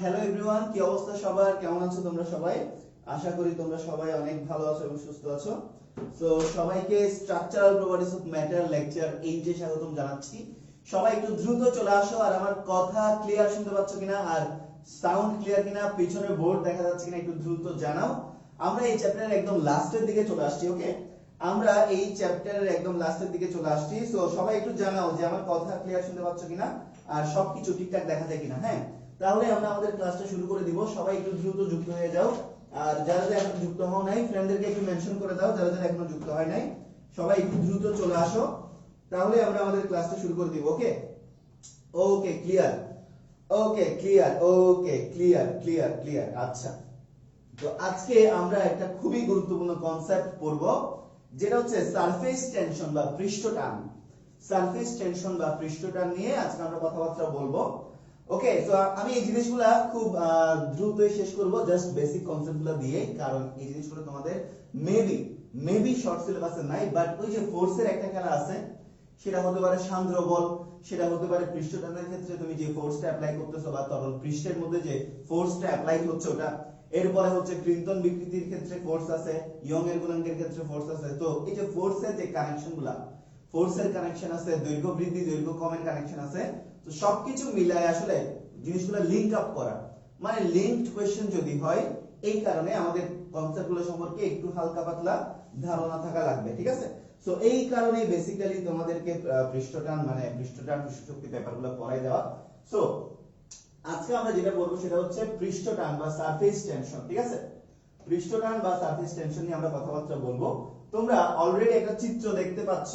Hello everyone, কি অবস্থা সবার? কেমন আছো তোমরা সবাই? আশা করি তোমরা সবাই অনেক ভালো আছো এবং সুস্থ আছো। সো সবাইকে structural properties of matter lecture 8 এ স্বাগতম জানাচ্ছি। সবাই একটু দ্রুত চলে আসো। আর আমার কথা ক্লিয়ার শুনতে পাচ্ছ কিনা আর সাউন্ড ক্লিয়ার কিনা, পিছনের বোর্ড দেখা যাচ্ছে কিনা একটু দ্রুত জানাও। আমরা এই চ্যাপ্টারের একদম লাস্টের দিকে চলে আসছি। ওকে, আমরা এই চ্যাপ্টারের একদম লাস্টের দিকে চলে আসছি। সো সবাই একটু জানাও যে আমার কথা ক্লিয়ার শুনতে পাচ্ছ কিনা আর সবকিছু ঠিকঠাক দেখা যায় কিনা। হ্যাঁ, তাহলে আমরা আমাদের ক্লাসটা শুরু করে দিব। সবাই একটু দ্রুত যুক্ত হয়ে যাও। আর যারা যারা এখন যুক্ত হও নাই, ফ্রেন্ডদেরকে একটু মেনশন করে দাও। যারা যারা এখনো যুক্ত হয় নাই, সবাই একটু দ্রুত চলে আসো, তাহলে আমরা আমাদের ক্লাসটা শুরু করে দিব। Okay okay clear, okay clear, okay clear clear clear. আচ্ছা, তো আজকে আমরা একটা খুবই গুরুত্বপূর্ণ কনসেপ্ট পড়ব, যেটা হচ্ছে সারফেস টেনশন বা পৃষ্ঠটান। সারফেস টেনশন বা পৃষ্ঠটান নিয়ে আজকে আমরা কথাবার্তা বলবো। ওকে, তো আমি এই জিনিসগুলা খুব দ্রুতই শেষ করব, জাস্ট বেসিক কনসেপ্টগুলো দিয়ে, কারণ এই জিনিসগুলো তোমাদের মেবি শর্ট সিলেবাসে নাই, বাট ওই যে ফোর্সের একটা খেলা আছে, সেটা হতে পারে সান্দ্র বল, সেটা হতে পারে পৃষ্ঠটানের ক্ষেত্রে তুমি যে ফোর্সটা অ্যাপ্লাই করতেছো বা তরল পৃষ্ঠের মধ্যে যে ফোর্সটা অ্যাপ্লাই হচ্ছে ওটা। এরপরে হচ্ছে ক্লিনটন বিকৃতির ক্ষেত্রে ফোর্স আছে, ইয়ং এর গুণাঙ্কের ক্ষেত্রে ফোর্স আছে। তো এই যে ফোর্সের যে কানেকশনগুলা, ফোর্সের কানেকশন আছে, দৈর্ঘ্য বৃদ্ধি দৈর্ঘ্য কমের কানেকশন আছে। তো সবকিছু মিলায় আসলে জিনিসগুলো লিংক আপ করা, মানে লিংকড কোশ্চেন যদি হয়, এই কারণে আমাদের কনসেপ্টগুলো সম্পর্কে একটু হালকা পাতলা ধারণা থাকা লাগবে। ঠিক আছে, সো এই কারণেই বেসিক্যালি তোমাদেরকে পৃষ্ঠটান পৃষ্ঠশক্তি পেপারগুলো পড়াই দেওয়া। সো আজকে আমরা যেটা পড়বো সেটা হচ্ছে পৃষ্ঠটান বা সারফেস টেনশন। ঠিক আছে, পৃষ্ঠটান বা সারফেস টেনশন নিয়ে আমরা কথাবার্তা বলবো। তোমরা অলরেডি একটা চিত্র দেখতে পাচ্ছ।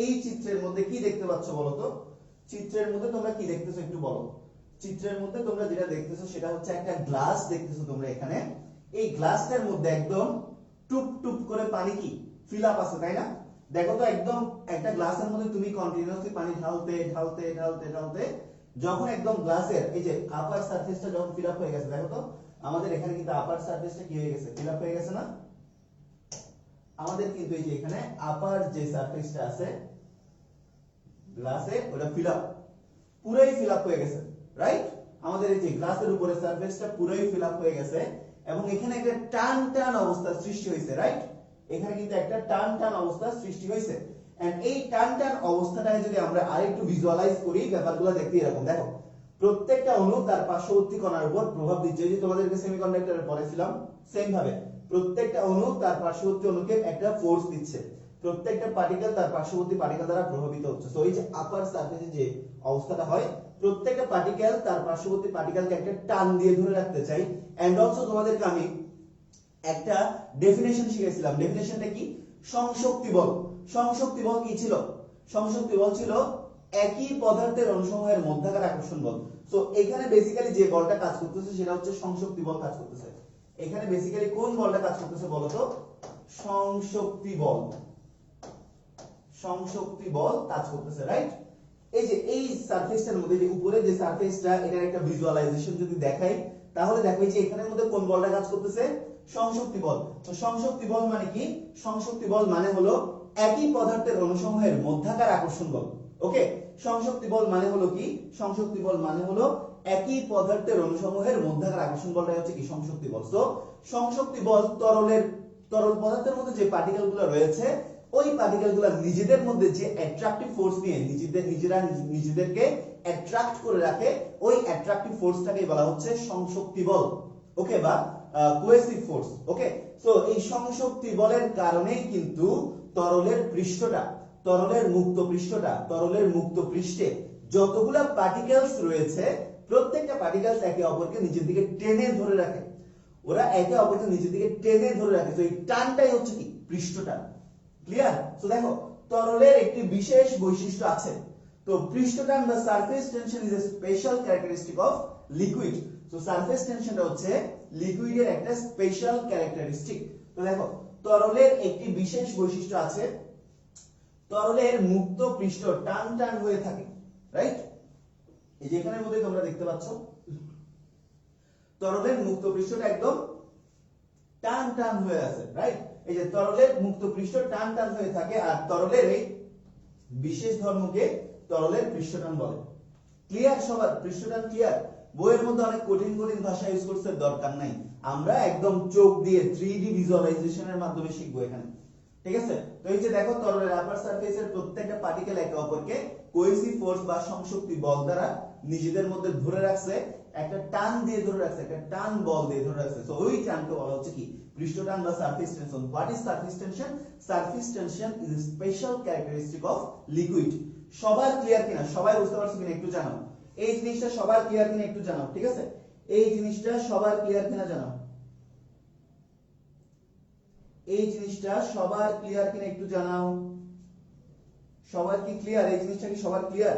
এই চিত্রের মধ্যে কি দেখতে পাচ্ছ বলো তো? চিত্রের মধ্যে তোমরা কি দেখতেছো একটু বলো। চিত্রের মধ্যে তোমরা যেটা দেখতেছো সেটা হচ্ছে একটা গ্লাস দেখতেছো তোমরা এখানে। এই গ্লাসটার মধ্যে একদম টুপ টুপ করে পানি কি ফিল আপ আছে, তাই না? দেখো তো, একদম একটা গ্লাসের মধ্যে তুমি কন্টিনিউয়াসলি পানি ঢালতে ঢালতে ঢালতে ঢালতে যখন একদম গ্লাসের এই যে আপার সারফেসটা যখন ফিল আপ হয়ে গেছে, দেখো তো আমাদের এখানে কিন্তু আপার সারফেসটা কি হয়ে গেছে, ফিল আপ হয়ে গেছে না? আমাদের কিন্তু এই যে এখানে আপার যে সারফেসটা আছে গ্লাসে, ওটা ফিল আপ, পুরোই ফিল আপ হয়ে গেছে, রাইট? আমাদের এই যে গ্লাসের উপরে সারফেসটা পুরোই ফিল আপ হয়ে গেছে এবং এখানে একটা টান টান অবস্থা সৃষ্টি হয়েছে, রাইট? এখানে কিন্তু একটা টান টান অবস্থা সৃষ্টি হয়েছে। এন্ড এই টান টান অবস্থাটাকে যদি আমরা আরেকটু ভিজুয়ালাইজ করি, ব্যাপারগুলো দেখতে এরকম। দেখো, প্রত্যেকটা অণু তার পার্শ্ববর্তী কণার উপর প্রভাব দিচ্ছে। যে তোমাদেরকে সেমিকন্ডাক্টরে পড়েছিলাম, সেম ভাবে প্রত্যেকটা অণু তার পার্শ্ববর্তী অণুকে একটা ফোর্স দিচ্ছে। প্রত্যেকটা পার্টিকেল তার পার্শ্ববর্তী পার্টিকেল দ্বারা প্রভাবিত হচ্ছে। সো এই যে আপার সারফেসে যে অবস্থাটা হয়, প্রত্যেকটা পার্টিকেল তার পার্শ্ববর্তী পার্টিকেলকে একটা টান দিয়ে ধরে রাখতে চাই। এন্ড অলসো তোমাদেরকে আমি একটা ডেফিনেশন শিখেছিলাম। ডেফিনেশনটা কি? সংশক্তি বল। সংশক্তি বল কি ছিল? সংশক্তি বল ছিল একই পদার্থের অনুসমূহের মধ্যাকার আকর্ষণ বল। সো এখানে বেসিক্যালি যে বলটা কাজ করতেছে সেটা হচ্ছে সংশক্তি বল কাজ করতেছে। এখানে বেসিক্যালি কোন বলটা কাজ করতেছে বলো তো? সংশক্তি বল। সংশক্তি বল কাজ করতেছে, রাইট? এই যে এই সারফেসটার মধ্যে যে উপরে যে সারফেসটা, এটার একটা ভিজুয়ালাইজেশন যদি দেখাই, তাহলে দেখো যে এখানের মধ্যে কোন বলটা কাজ করতেছে? সংশক্তি বল। তো সংশক্তি বল মানে কি? সংশক্তি বল মানে হলো একই পদার্থের অনুসমূহের মধ্যাকার আকর্ষণ বল। ওকে, সংশক্তি বল মানে হলো কি? সংশক্তি বল মানে হলো একই পদার্থের অনুসমূহের মধ্যাকার আকর্ষণ বলটাই হচ্ছে কি সংশক্তি বল। তো সংশক্তি বল তরল পদার্থের মধ্যে যে পার্টিকেলগুলো রয়েছে, ওই পার্টিকেলগুলো নিজেদের মধ্যে যে অ্যাট্রাকটিভ ফোর্স নিয়ে নিজেদেরকে অ্যাট্রাক্ট করে রাখে, ওই অ্যাট্রাকটিভ ফোর্সটাকেই বলা হচ্ছে সংশক্তি বল। ওকে, বা কোয়েসিভ ফোর্স। ওকে, সো এই সংশক্তি বলের কারণেই কিন্তু তরলের পৃষ্ঠটা, তরলের মুক্ত পৃষ্ঠে যতগুলা পার্টিকেলস রয়েছে, প্রত্যেকটা পার্টিকেলস একে অপরকে নিজের দিকে টেনে ধরে রাখে। ওরা একে অপরকে নিজের দিকে টেনে ধরে রাখে। তো এই টানটাই হচ্ছে কি? পৃষ্ঠটান। ক্লিয়ার? সো দেখো, তরলের একটি বিশেষ বৈশিষ্ট্য আছে। তো পৃষ্ঠটান বা surface tension is a special characteristic of liquid. So surface টেনশনটা হচ্ছে লিকুইডের একটা স্পেশাল ক্যারেক্টারিস্টিক। তো দেখো, তরলের একটি বিশেষ বৈশিষ্ট্য আছে, তরলের মুক্ত পৃষ্ঠ টান টান হয়ে থাকে, রাইট? এই যে এখানের মধ্যে তোমরা দেখতে পাচ্ছ, তরলের মুক্ত পৃষ্ঠটা একদম টান টান হয়ে আছে, রাইট? এই যে তরলের মুক্ত পৃষ্ঠ টান টান হয়ে থাকে, আর তরলের এই বিশেষ ধর্মকে তরলের পৃষ্ঠটান বলে। ক্লিয়ার সবার? পৃষ্ঠটান ক্লিয়ার? বইয়ের মধ্যে অনেক কঠিন কঠিন ভাষা ইউজ করতে দরকার নাই, আমরা একদম চোখ দিয়ে 3D ভিজুয়ালাইজেশনের মাধ্যমে শিখবো এখানে, ঠিক আছে? তো এই যে দেখো তরলের আপার সারফেসের প্রত্যেকটা পার্টিকেল একে অপরকে কোহেসিভ ফোর্স বা সংশক্তি বল দ্বারা নিজেদের মধ্যে ধরে রাখছে, একটা টান দিয়ে ধরে রাখছে, একটা টান বল দিয়ে ধরে রাখছে। সো ওই টানকে বলা হচ্ছে কি পৃষ্ঠ টান বা surface tension. What is surface tension? Surface tension is a special characteristic of liquid. সবার ক্লিয়ার কিনা, সবাই বুঝতে পারছো কিনা একটু জানাও। এই জিনিসটা সবার ক্লিয়ার কিনা একটু জানাও, ঠিক আছে? এই জিনিসটা সবার ক্লিয়ার কিনা জানাও। এই জিনিসটা সবার ক্লিয়ার কিনা একটু জানাও। সবার কি ক্লিয়ার? এই জিনিসটা কি সবার ক্লিয়ার?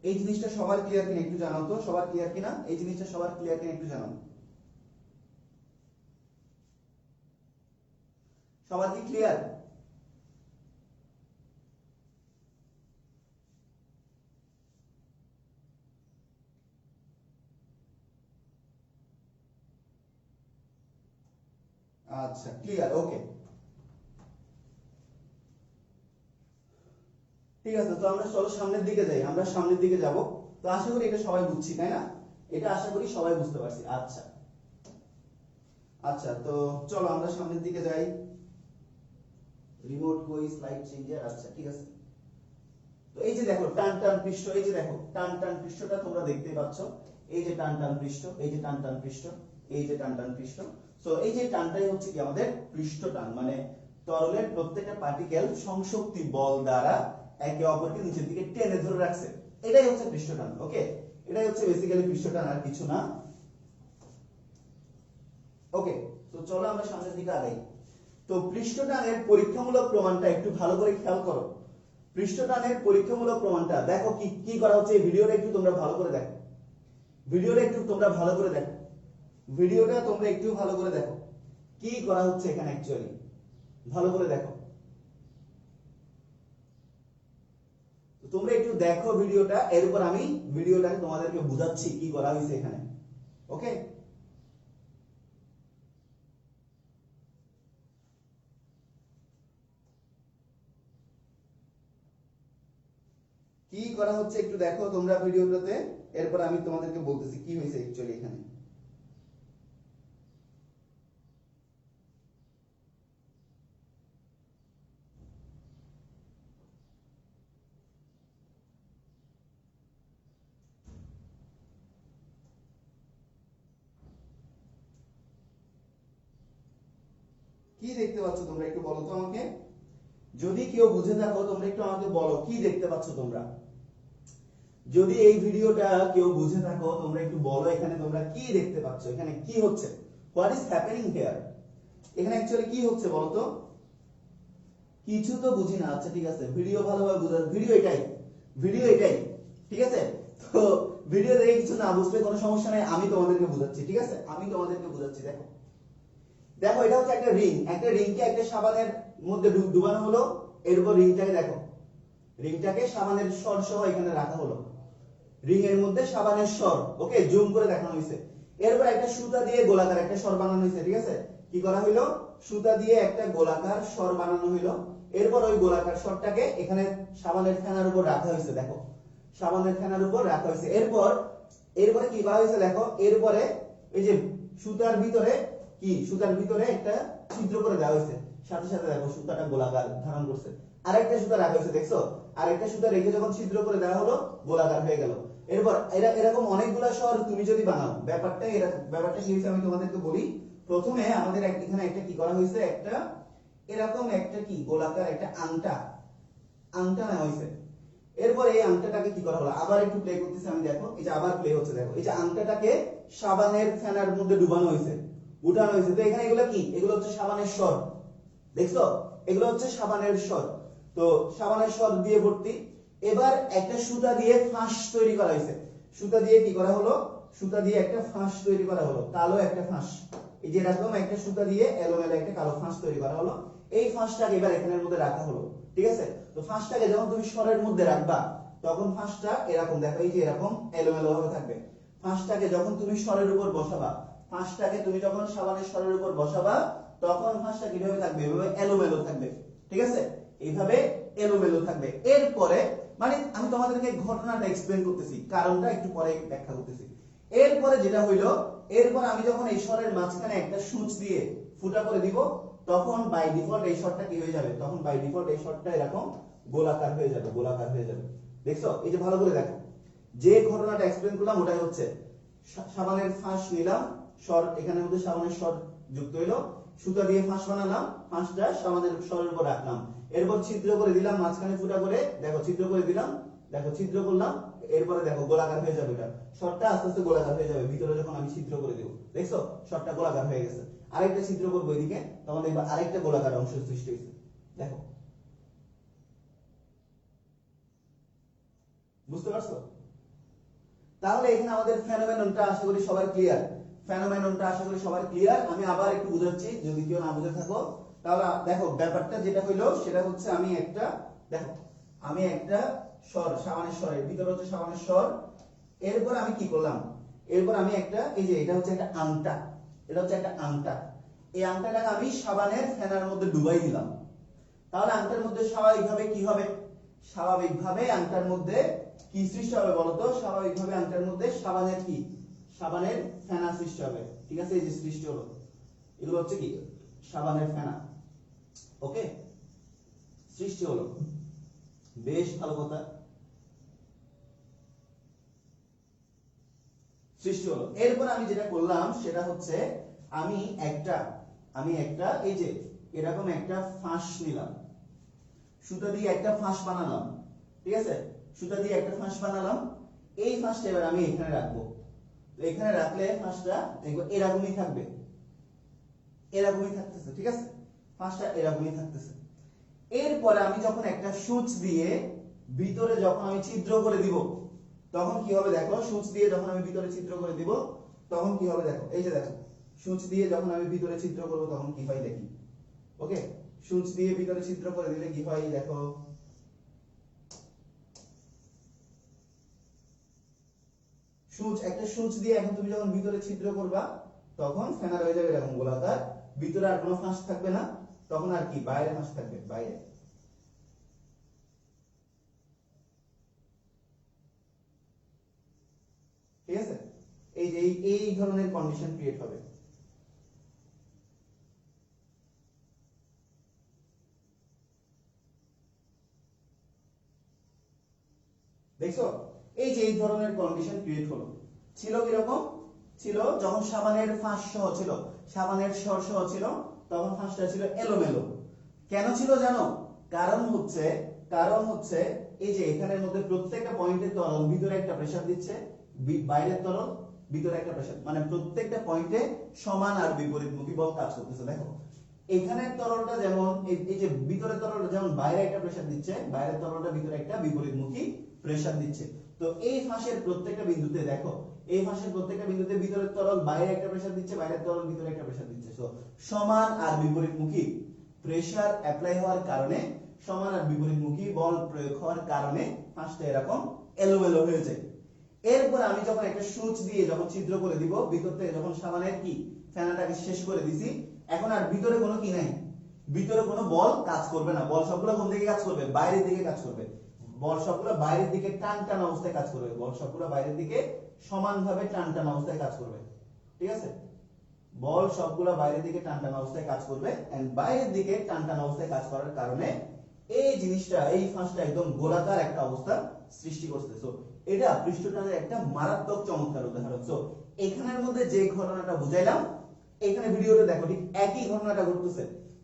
এই জিনিসটা সবার ক্লিয়ার কিনা একটু জানাও তো, সবার ক্লিয়ার কিনা? এই জিনিসটা সবার ক্লিয়ার কিনা একটু জানাও। সবার কি ক্লিয়ার? আচ্ছা ক্লিয়ার, ওকে ঠিক আছে। তো আমরা চলো সামনের দিকে যাই, আমরা সামনের দিকে যাব। তো আশা করি এটা সবাই বুঝছি, তাই না? এটা আশা করি সবাই বুঝতে পারছি। আচ্ছা আচ্ছা, তো চলো আমরা সামনের দিকে যাই। রিমোট কই, স্লাইড চেঞ্জার, আচ্ছা ঠিক আছে। তো এই যে দেখো টান টান পৃষ্ঠ, এই যে দেখো টান টান পৃষ্ঠটা তোমরা দেখতেই পাচ্ছ। এই যে টান টান পৃষ্ঠ, এই যে টান টান পৃষ্ঠ, এই যে টান টান পৃষ্ঠ। সো এই যে টানটাই হচ্ছে কি আমাদের পৃষ্ঠ টান, মানে তরলের প্রত্যেকটা পার্টিকেল সংশক্তি বল দ্বারা একে অপরকে নিচের দিকে টেনে ধরে রাখছে, এটাই হচ্ছে পৃষ্ঠ টান। ওকে, এটাই হচ্ছে বেসিক্যালি পৃষ্ঠ টান, আর কিছু না। ওকে, তো চলো আমরা সামনের দিকে আগাই। তো পৃষ্ঠ টানের পরীক্ষামূলক প্রমাণটা একটু ভালো করে খেয়াল করো। পৃষ্ঠ টানের পরীক্ষামূলক প্রমাণটা দেখো কি কি করা হচ্ছে। এই ভিডিওটা একটু তোমরা ভালো করে দেখো, ভিডিওটা একটু তোমরা ভালো করে দেখো, ভিডিওটা তোমরা একটু ভালো করে দেখো কি করা হচ্ছে এখানে অ্যাকচুয়ালি, ভালো করে দেখো। তোমরা একটু দেখো ভিডিওটা, এরপর আমি ভিডিওটাকে তোমাদেরকে বুঝাচ্ছি কি করা হয়েছে এখানে। ওকে, কি করা হচ্ছে একটু দেখো তোমরা ভিডিওটাতে, এরপর আমি তোমাদেরকে বলতেছি কি হয়েছে অ্যাকচুয়ালি এখানে। কি দেখতে পাচ্ছ তোমরা একটু বলো তো আমাকে, যদি কেউ বুঝে থাকো তোমরা একটু আমাকে বলো কি দেখতে পাচ্ছ তোমরা। যদি এই ভিডিওটা কেউ বুঝে থাকো তোমরা একটু বলো এখানে তোমরা কি দেখতে পাচ্ছ, এখানে কি হচ্ছে, হোয়াট ইজ হ্যাপেনিং হিয়ার, এখানে অ্যাকচুয়ালি কি হচ্ছে বলো তো। কিছু তো বুঝি না, আচ্ছা ঠিক আছে, ভিডিও ভালোভাবে বুঝা, ভিডিও এটাই, ভিডিও এটাই, ঠিক আছে। তো ভিডিও দেখে কিছু না বুঝলে কোনো সমস্যা নাই, আমি তোমাদেরকে বুঝাচ্ছি, ঠিক আছে, আমি তোমাদেরকে বুঝাচ্ছি। দেখো দেখো এটা হচ্ছে একটা রিং, একটা রিংকে একটা সাবানের মধ্যে ডুবানো হলো, এরপর রিংটাকে দেখো, রিংটাকে সাবানের স্বর সহ এখানে রাখা হলো, রিং এর মধ্যে সাবানের স্বর, ওকে জুম করে দেখানো হয়েছে। এরপর একটা সুতা দিয়ে গোলাকার একটা স্বর বানানো হয়েছে, ঠিক আছে। কি করা হইলো, সুতা দিয়ে একটা গোলাকার স্বর বানানো হইলো। এরপর ওই গোলাকার স্বরটাকে এখানে সাবানের ফেনার উপর রাখা হয়েছে, দেখো সাবানের ফেনার উপর রাখা হয়েছে। এরপর এরপরে কি করা হয়েছে দেখো, এরপরে এই যে সুতার ভিতরে কি, সুতার ভিতরে একটা ছিদ্র করে দেওয়া হয়েছে, সাথে সাথে দেখো সুতাটা গোলাকার ধারণ করছে। আরেকটা সুতা রাখা হয়েছে, দেখছো আরেকটা সুতা রেখে যখন ছিদ্র করে দেওয়া হলো গোলাকার হয়ে গেল। এরপর এরকম অনেকগুলা স্বর তুমি যদি বানাও, ব্যাপারটা কি হয়েছে আমি তোমাদেরকে বলি। প্রথমে আমাদের এখানে একটা কি করা হয়েছে, একটা এরকম একটা কি গোলাকার একটা আংটা নেওয়া হয়েছে। এরপর এই আংটাটাকে কি করা হলো, আবার একটু প্লে করতেছি আমি, দেখো এই যে আবার প্লে হচ্ছে, দেখো এই যে আংটাটাকে সাবানের ফেনার মধ্যে ডুবানো হয়েছে, উঠানো হয়েছে। তো এখানে এগুলো কি, এগুলো হচ্ছে সাবানের স্বর, দেখছো এগুলো হচ্ছে সাবানের স্বর। তো সাবানের স্বর দিয়ে ভর্তি। এবার একটা সুতা দিয়ে ফাঁস তৈরি করা হয়েছে, সুতা দিয়ে কি করা হলো, সুতা দিয়ে একটা ফাঁস তৈরি করা হলো, কালো একটা ফাঁস, এই যে এরকম একটা সুতা দিয়ে এলোমেলো একটা কালো ফাঁস তৈরি করা হলো। এই ফাঁসটাকে এবার এখানের মধ্যে রাখা হলো, ঠিক আছে। তো ফাঁসটাকে যখন তুমি স্বরের মধ্যে রাখবা তখন ফাঁসটা এরকম দেখো, এই যে এরকম এলোমেলো ভাবে থাকবে। ফাঁসটাকে যখন তুমি স্বরের উপর বসাবা, ফাঁসটাকে তুমি যখন সাবানের স্বরের উপর বসাবা তখন ফাঁসটা কিভাবে থাকবে, এভাবে এলোমেলো থাকবে, ঠিক আছে, এইভাবে এলোমেলো থাকবে। এরপরে মানে আমি তোমাদেরকে ঘটনাটা এক্সপ্লেন করতেছি, কারণটা একটু পরে ব্যাখ্যা করতেছি। এরপরে যেটা হইলো, এরপর আমি যখন এই স্বরের মাঝখানে একটা সূচ দিয়ে ফুটা করে দিব, তখন বাই ডিফল্ট এই স্বরটা কি হয়ে যাবে, তখন বাই ডিফল্ট এই স্বরটা এরকম গোলাকার হয়ে যাবে, গোলাকার হয়ে যাবে। দেখছো, এই যে ভালো করে দেখো, যে ঘটনাটা এক্সপ্লেইন করলাম ওটাই হচ্ছে সাবানের ফাঁস নিলাম, স্বর এখানের মধ্যে সাবানের স্বর যুক্ত হইলো, সুতা দিয়ে ফাঁস বানালাম, ফাঁসটা সাবানের স্বরের উপর রাখলাম, এরপর ছিদ্র করে দিলাম মাঝখানে ফুটা করে, দেখো ছিদ্র করে দিলাম, দেখো ছিদ্র করলাম, এরপরে দেখো গোলাকার হয়ে যাবে, এটা স্বরটা আস্তে আস্তে গোলাকার হয়ে যাবে ভিতরে যখন আমি ছিদ্র করে দেব। দেখছো স্বরটা গোলাকার হয়ে গেছে। আরেকটা ছিদ্র করবো এদিকে, তখন দেখবা আরেকটা গোলাকার অংশ সৃষ্টি হয়েছে। দেখো, বুঝতে পারছো? তাহলে এখানে আমাদের ফেনোমেননটা আশা করি সবার ক্লিয়ার, ফেনোমেননটা আশা করি সবার ক্লিয়ার। আমি আবার একটু বুঝাচ্ছি যদি কেউ না বুঝে থাকো। তাহলে দেখো ব্যাপারটা যেটা হইলো সেটা হচ্ছে আমি একটা, দেখো আমি একটা স্বর, সাবানের স্বরের ভিতরে হচ্ছে সাবানের স্বর, এরপর আমি কি করলাম, এরপর আমি একটা, এই যে এটা হচ্ছে একটা আংটা, এটা হচ্ছে একটা আংটা, এই আংটাটাকে আমি সাবানের ফেনার মধ্যে ডুবাই দিলাম। তাহলে আংটার মধ্যে স্বাভাবিকভাবে কি হবে, স্বাভাবিকভাবে আংটার মধ্যে কি সৃষ্টি হবে বলতো, স্বাভাবিকভাবে আংটার মধ্যে সাবানের কি, সাবানের ফেনা সৃষ্টি হবে। ঠিক আছে, এই যে সৃষ্টি হলো, এগুলো হচ্ছে কি সাবানের ফেনা। ওকে, সৃষ্টি হলো, বেশ ভালো কথা, সৃষ্টি হলো। এরপর আমি যেটা করলাম সেটা হচ্ছে আমি একটা এই যে এরকম একটা ফাঁস নিলাম, সুতা দিয়ে একটা ফাঁস বানালাম। ঠিক আছে, সুতা দিয়ে একটা ফাঁস বানালাম, এই ফাঁসটা এবার আমি এখানে রাখবো। তো এখানে রাখলে ফাঁসটা দেখবো এরকমই থাকবে, এরকমই থাকতেছে। ঠিক আছে, ফাঁসটা এরকমই থাকতেছে। এরপরে আমি যখন একটা সূচ দিয়ে ভিতরে যখন আমি ছিদ্র করে দিব, তখন কি হবে দেখো, সূচ দিয়ে যখন আমি ভিতরে ছিদ্র করে দিব তখন কি হবে দেখো, এই যে দেখো সূচ দিয়ে যখন আমি ভিতরে ছিদ্র করব তখন কি হয় দেখি। ওকে, সূচ দিয়ে ভিতরে ছিদ্র করে দিলে কি হয় দেখো, একটা সূচ দিয়ে এখন তুমি যখন ভিতরে ছিদ্র করবা তখন ফেনার হয়ে যাবে এরকম গোলাকার, ভিতরে আর কোনো ফাঁস থাকবে না, তখন আর কি বাইরে ফাঁস থাকবে, বাইরে। ঠিক আছে, এই যে এই ধরনের কন্ডিশন ক্রিয়েট হবে। দেখছো, এই যে এই ধরনের কন্ডিশন ক্রিয়েট হলো। ছিল কিরকম, ছিল যখন সাবানের ফাঁস সহ ছিল, সাবানের স্বর সহ ছিল, তখন ফাঁসটা ছিল এলোমেলো। কেন ছিল জানো, কারণ হচ্ছে এই যে এখানের মধ্যে প্রত্যেকটা পয়েন্টে তরল ভিতরে একটা প্রেসার দিচ্ছে, বাইরের তরল ভিতরে একটা প্রেসার, মানে প্রত্যেকটা পয়েন্টে সমান আর বিপরীতমুখী বল কাজ করতেছে। দেখো এখানের তরলটা যেমন এই যে ভিতরের তরলটা যেমন বাইরে একটা প্রেসার দিচ্ছে, বাইরের তরলটা ভিতরে একটা বিপরীতমুখী প্রেসার দিচ্ছে। তো এই ফাঁসের প্রত্যেকটা বিন্দুতে দেখো, এই ফাঁসের প্রত্যেকটা বিন্দুতে ভিতরের তরল বাইরে একটা প্রেসার দিচ্ছে, বাইরের তরল ভিতরে একটা প্রেসার দিচ্ছে। তো সমান আর বিপরীতমুখী প্রেসার অ্যাপ্লাই হওয়ার কারণে, সমান আর বিপরীতমুখী বল প্রয়োগ হওয়ার কারণে ফাঁসটা এরকম এলোমেলো হয়ে যায়। এরপর আমি যখন একটা সূচ দিয়ে যখন ছিদ্র করে দিব, ভিতর থেকে যখন সাবানের কি ফেনাটাকে শেষ করে দিছি, এখন আর ভিতরে কোনো কি নাই, ভিতরে কোনো বল কাজ করবে না। বল সবগুলো কোন দিকে কাজ করবে, বাইরের দিকে কাজ করবে। বল সবগুলো বাইরের দিকে টান টান অবস্থায় কাজ করবে, বল সবগুলো বাইরের দিকে সমানভাবে টান টান অবস্থায় কাজ করবে। ঠিক আছে, বল সবগুলো বাইরের দিকে টান টান অবস্থায় কাজ করবে, এন্ড বাইরের দিকে টান টান অবস্থায় কাজ করার কারণে এই জিনিসটা, এই ফাঁসটা একদম গোলাকার একটা অবস্থা সৃষ্টি করছে। সো এটা পৃষ্ঠটানের একটা মারাত্মক চমৎকার উদাহরণ। সো এখানের মধ্যে যে ঘটনাটা বুঝাইলাম, এখানে ভিডিওতে দেখো ঠিক একই ঘটনাটা ঘটতেছে,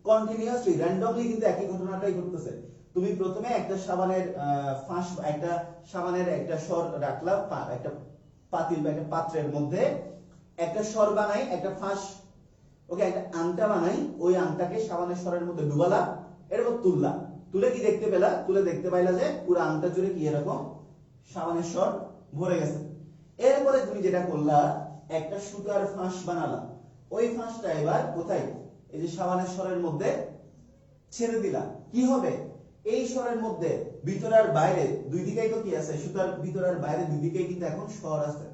কন্টিনিউয়াসলি র্যান্ডমলি কিন্তু একই ঘটনাটাই ঘটতেছে। তুমি প্রথমে একটা সাবানের ফাঁস, একটা সাবানের একটা স্বর রাখলা, একটা পাতিল বা একটা পাত্রের মধ্যে একটা স্বর বানাই, একটা ফাঁস, ওকে একটা আংটা বানাই, ওই আংটাকে সাবানের স্বরের মধ্যে ডুবালা, এরপর তুললা, তুলে কি দেখতে পেলা, তুলে দেখতে পাইলা যে পুরো আংটা জুড়ে কি এরকম সাবানের স্বর ভরে গেছে। এরপরে তুমি যেটা করলা, একটা সুতার ফাঁস বানালা, ওই ফাঁসটা এবার কোথায়, এই যে সাবানের স্বরের মধ্যে ছেড়ে দিলা। কি হবে, এই স্বরের মধ্যে ভিতর আর বাইরে দুই দিকেই তো কি আছে, সুতার ভিতর আর বাইরে দুই দিকেই কিন্তু এখন স্বর আছে।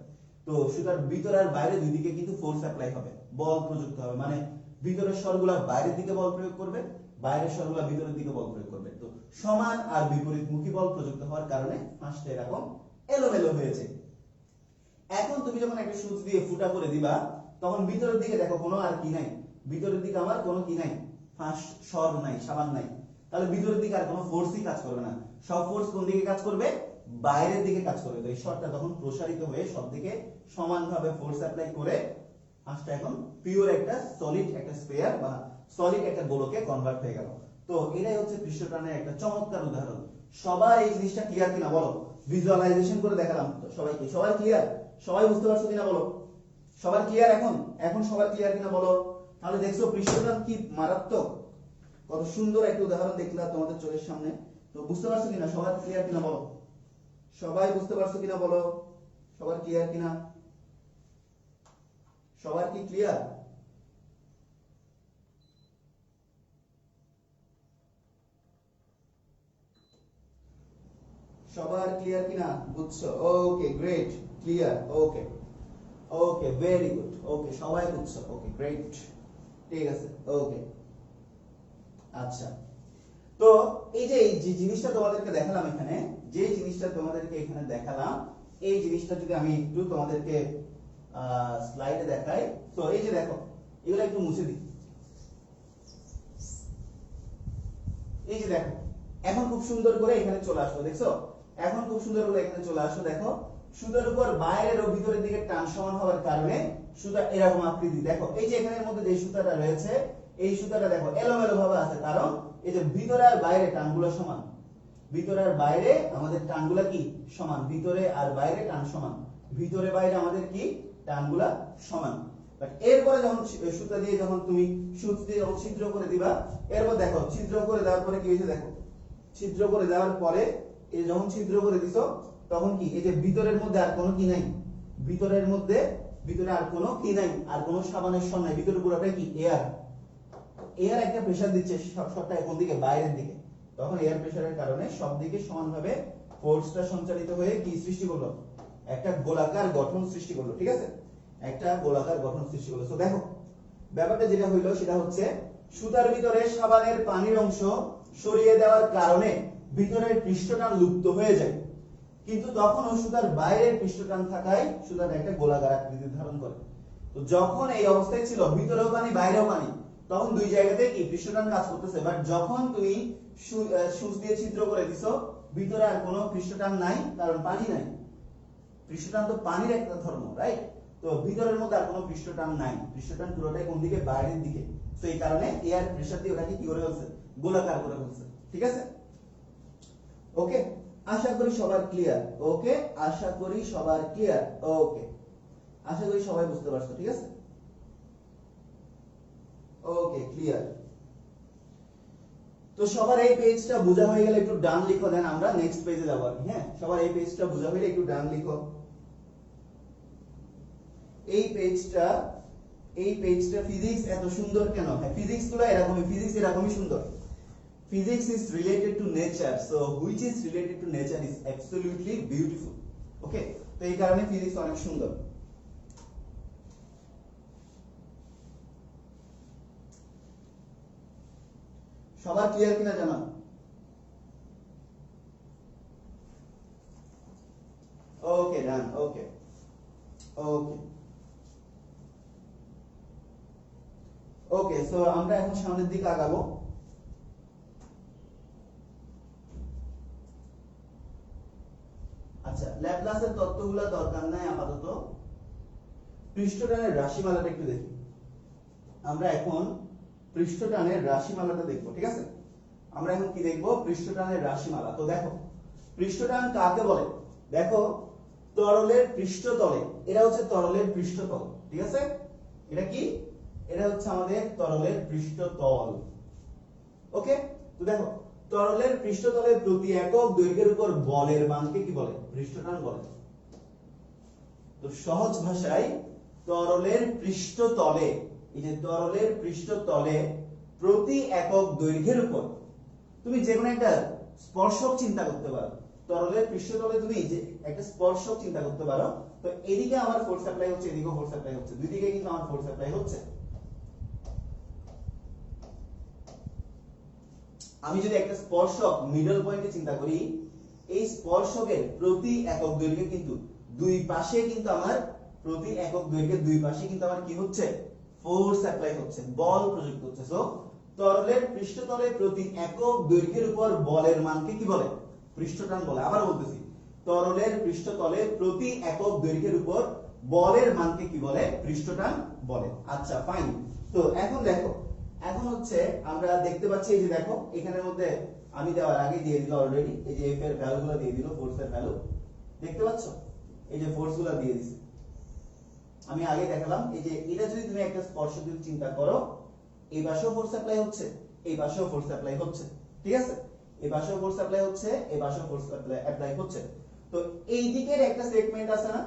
তো সুতার ভিতর আর বাইরে দুই দিকে কিন্তু ফোর্স অ্যাপ্লাই হবে, বল প্রযুক্ত হবে, মানে ভিতরের স্বরগুলা বাইরের দিকে বল প্রয়োগ করবে, বাইরের স্বরগুলা ভিতরের দিকে বল প্রয়োগ করবে। তো সমান আর বিপরীতমুখী বল প্রযুক্ত হওয়ার কারণে ফাঁসটা এরকম এলোমেলো হয়েছে। এখন তুমি যখন একটা সুচ দিয়ে ফুটা করে দিবা তখন ভিতরের দিকে দেখো কোনো আর কি নাই, ভিতরের দিকে আমার কোনো কি নাই, ফাঁস সর নাই, সাবান নাই, তাহলে ভিতরের দিকে আর কোনো ফোর্সই কাজ করবে না, সব ফোর্স কোন দিকে কাজ করবে, বাইরের দিকে কাজ করবে। তো এই শর্টটা তখন প্রসারিত হয়ে সব দিকে সমানভাবে ফোর্স অ্যাপ্লাই করে ফাঁসটা এখন পিওর একটা সলিড একটা স্ফিয়ার বা সলিড একটা গোলকে কনভার্ট হয়ে গেল। তো এটাই হচ্ছে পৃষ্ঠটানের একটা চমৎকার উদাহরণ। সবার এই জিনিসটা ক্লিয়ার কিনা বলো, ভিজুয়ালাইজেশন করে দেখালাম তো সবাইকে, সবাই ক্লিয়ার, সবাই বুঝতে পারছো কিনা বলো, সবার ক্লিয়ার এখন, এখন সবার ক্লিয়ার কিনা বলো। তাহলে দেখছো পৃষ্ঠটান কি মারাত্মক, কত সুন্দর একটা উদাহরণ দেখলাম তোমাদের চোখের সামনে। তো বুঝতে পারছো কিনা, সবার ক্লিয়ার কিনা বলো, সবাই বুঝতে পারছো কিনা বলো, সবার ক্লিয়ার কিনা, সবার কি ক্লিয়ার? সবার ক্লিয়ার কিনা, বুঝছো? ওকে গ্রেট, ক্লিয়ার, ওকে ওকে ভেরি গুড, ওকে সবাই বুঝছো, ওকে গ্রেট, ঠিক আছে, ওকে। আচ্ছা, তো এই যে জিনিসটা তোমাদেরকে দেখালাম এখানে, যে জিনিসটা তোমাদেরকে এখানে দেখালাম, এই জিনিসটা যদি আমি একটু তোমাদেরকে স্লাইডে দেখাই, তো এই যে দেখো এগুলো একটু মুছে দিই, এই যে দেখো এখন খুব সুন্দর করে এখানে চলে আসলো, দেখছো এখন খুব সুন্দর করে এখানে চলে আসলো। দেখো সুতার উপর বাইরের ও ভিতরের দিকে টান সমান হওয়ার কারণে সুতা এরকম আকৃতি, দেখো এই যে এখানের মধ্যে যে সুতাটা রয়েছে এই সুতাটা দেখো এলোমেলো ভাবে আছে, কারণ এই যে ভিতরে আর বাইরে টানগুলো সমান, ভিতরে আর বাইরে আমাদের টানগুলা কি সমান, ভিতরে আর বাইরে টান সমান, ভিতরে বাইরে আমাদের কি টানগুলা সমান। বাট এরপরে যখন সুতা দিয়ে যখন তুমি সুচ দিয়ে যখন ছিদ্র করে দিবা, এরপর দেখো ছিদ্র করে দেওয়ার পরে কি হয়েছে, দেখো ছিদ্র করে দেওয়ার পরে এই যখন ছিদ্র করে দিছো তখন কি এই যে ভিতরের মধ্যে আর কোনো কি নাই, ভিতরের মধ্যে ভিতরে আর কোনো কি নাই, আর কোনো সাবানের সর নাই, ভিতরে পুরোটা কি এয়ার, এয়ার একটা প্রেসার দিচ্ছে সবটা কোন দিকে, বাইরের দিকে, তখন এয়ার প্রেসারের কারণে সব দিকে সমানভাবে ফোর্সটা সঞ্চালিত হয়ে কি সৃষ্টি করলো, একটা গোলাকার গঠন সৃষ্টি করলো, ঠিক আছে, একটা গোলাকার গঠন সৃষ্টি করলো। তো দেখো ব্যাপারটা যেটা হইলো সেটা হচ্ছে সুতার ভিতরে সাবানের পানির অংশ সরিয়ে দেওয়ার কারণে ভিতরের পৃষ্ঠটান লুপ্ত হয়ে যায়, কিন্তু তখনও সুতার বাইরের পৃষ্ঠটান থাকায় সুতাটা একটা গোলাকার আকৃতি ধারণ করে। তো যখন এই অবস্থায় ছিল ভিতরেও পানি বাইরেও পানি, তখন দুই জায়গাতে কি পৃষ্ঠটান কাজ করতেছে, বাট যখন তুমি সুচ দিয়ে ছিদ্র করে দিছো ভিতরে আর কোনো পৃষ্ঠটান নাই, কারণ পানি নাই, পৃষ্ঠটান তো পানির একটা ধর্ম, রাইট? তো ভিতরের মধ্যে আর কোনো পৃষ্ঠটান নাই, পৃষ্ঠটান পুরোটাই কোন দিকে, বাইরের দিকে, তো এই কারণে এয়ার প্রেসার দিয়ে ওটাকে কি করে ফেলছে, গোলাকার করে ফেলছে, ঠিক আছে, ওকে। আশা করি সবার ক্লিয়ার, ওকে, আশা করি সবার ক্লিয়ার, ওকে, আশা করি সবাই বুঝতে পারছো, ঠিক আছে, ওকে ক্লিয়ার। তো সবার এই পেজটা বোঝা হয়ে গেলে একটু ডান লিখো, দেন আমরা নেক্সট পেজে যাবো আর কি, হ্যাঁ সবার এই পেজটা বোঝা হলে একটু ডান লিখো, এই পেজটা ফিজিক্স এত সুন্দর কেন, হ্যাঁ ফিজিক্স গুলো এরকমই, ফিজিক্স এরকমই সুন্দর, physics is related to nature, so which is related to nature is absolutely beautiful, okay, তো এই কারণে ফিজিক্স অনেক সুন্দর। সবার ক্লিয়ার কিনা জানা, ওকে ডান, ওকে ওকে ওকে, সো আমরা এখন সামনের দিকে আগাবো। আচ্ছা ল্যাপ্লাসের তত্ত্বগুলো দরকার নাই আপাতত, পৃষ্ঠটানের রাশিমালাটা একটু দেখি, আমরা এখন পৃষ্ঠটানের রাশিমালাটা দেখবো, ঠিক আছে, আমরা এখন কি দেখবো, পৃষ্ঠটানের রাশিমালা। তো দেখো পৃষ্ঠটান কাকে বলে, দেখো তরলের পৃষ্ঠতলে, এটা হচ্ছে তরলের পৃষ্ঠতল, ঠিক আছে, এটা কি, এটা হচ্ছে আমাদের তরলের পৃষ্ঠতল, ওকে। তো দেখো তরলের পৃষ্ঠতলে প্রতি একক দৈর্ঘ্যের উপর বলের মানকে কি বলে, পৃষ্ঠটান বলে। তো সহজ ভাষায় তরলের পৃষ্ঠতলে, এই যে তরলের পৃষ্ঠতলে প্রতি একক দৈর্ঘ্যের উপর তুমি যে কোনো একটা স্পর্শক চিন্তা করতে পারো, তরলের পৃষ্ঠতলে তুমি যে একটা স্পর্শক চিন্তা করতে পারো, তো এদিকে আমার ফোর্স অ্যাপ্লাই হচ্ছে, এদিকেও ফোর্স অ্যাপ্লাই হচ্ছে, দুই দিকে কিন্তু আমার ফোর্স অ্যাপ্লাই হচ্ছে। আমি যদি একটা স্পর্শক মিডল পয়েন্টে চিন্তা করি, এই স্পর্শকের প্রতি একক দৈর্ঘ্যে কিন্তু দুই পাশে কিন্তু আমার প্রতি একক দৈর্ঘ্যের দুই পাশে কিন্তু আমার কি হচ্ছে ফোর্স অ্যাপ্লাই হচ্ছে, বল প্রযুক্ত হচ্ছে। সো তরলের পৃষ্ঠতলে প্রতি একক দৈর্ঘ্যের উপর বলের মানকে কি বলে? পৃষ্ঠটান বলে। আবার বলতেছি, তরলের পৃষ্ঠতলে প্রতি একক দৈর্ঘ্যের উপর বলের মানকে কি বলে? পৃষ্ঠটান বলে। আচ্ছা ফাইন। তো এখন দেখো, এখন হচ্ছে আমরা দেখতে পাচ্ছি এই যে দেখো এখানের মধ্যে আমি দেওয়ার আগে দিয়ে দিল অলরেডি, এই যে এফ এর ভ্যালুগুলো দিয়ে দিল, ফোর্সের ভ্যালু দেখতে পাচ্ছ, এই যে ফোর্সগুলো দিয়ে দিছে। আমি আগে দেখালাম এই যে এটা যদি তুমি একটা স্পর্শক যদি চিন্তা করো, এই পাশেও ফোর্স অ্যাপ্লাই হচ্ছে, এই পাশেও ফোর্স অ্যাপ্লাই হচ্ছে, ঠিক আছে? এই পাশেও ফোর্স অ্যাপ্লাই হচ্ছে, এই পাশেও ফোর্স অ্যাপ্লাই হচ্ছে। তো এই দিকের একটা সেগমেন্ট আছে না,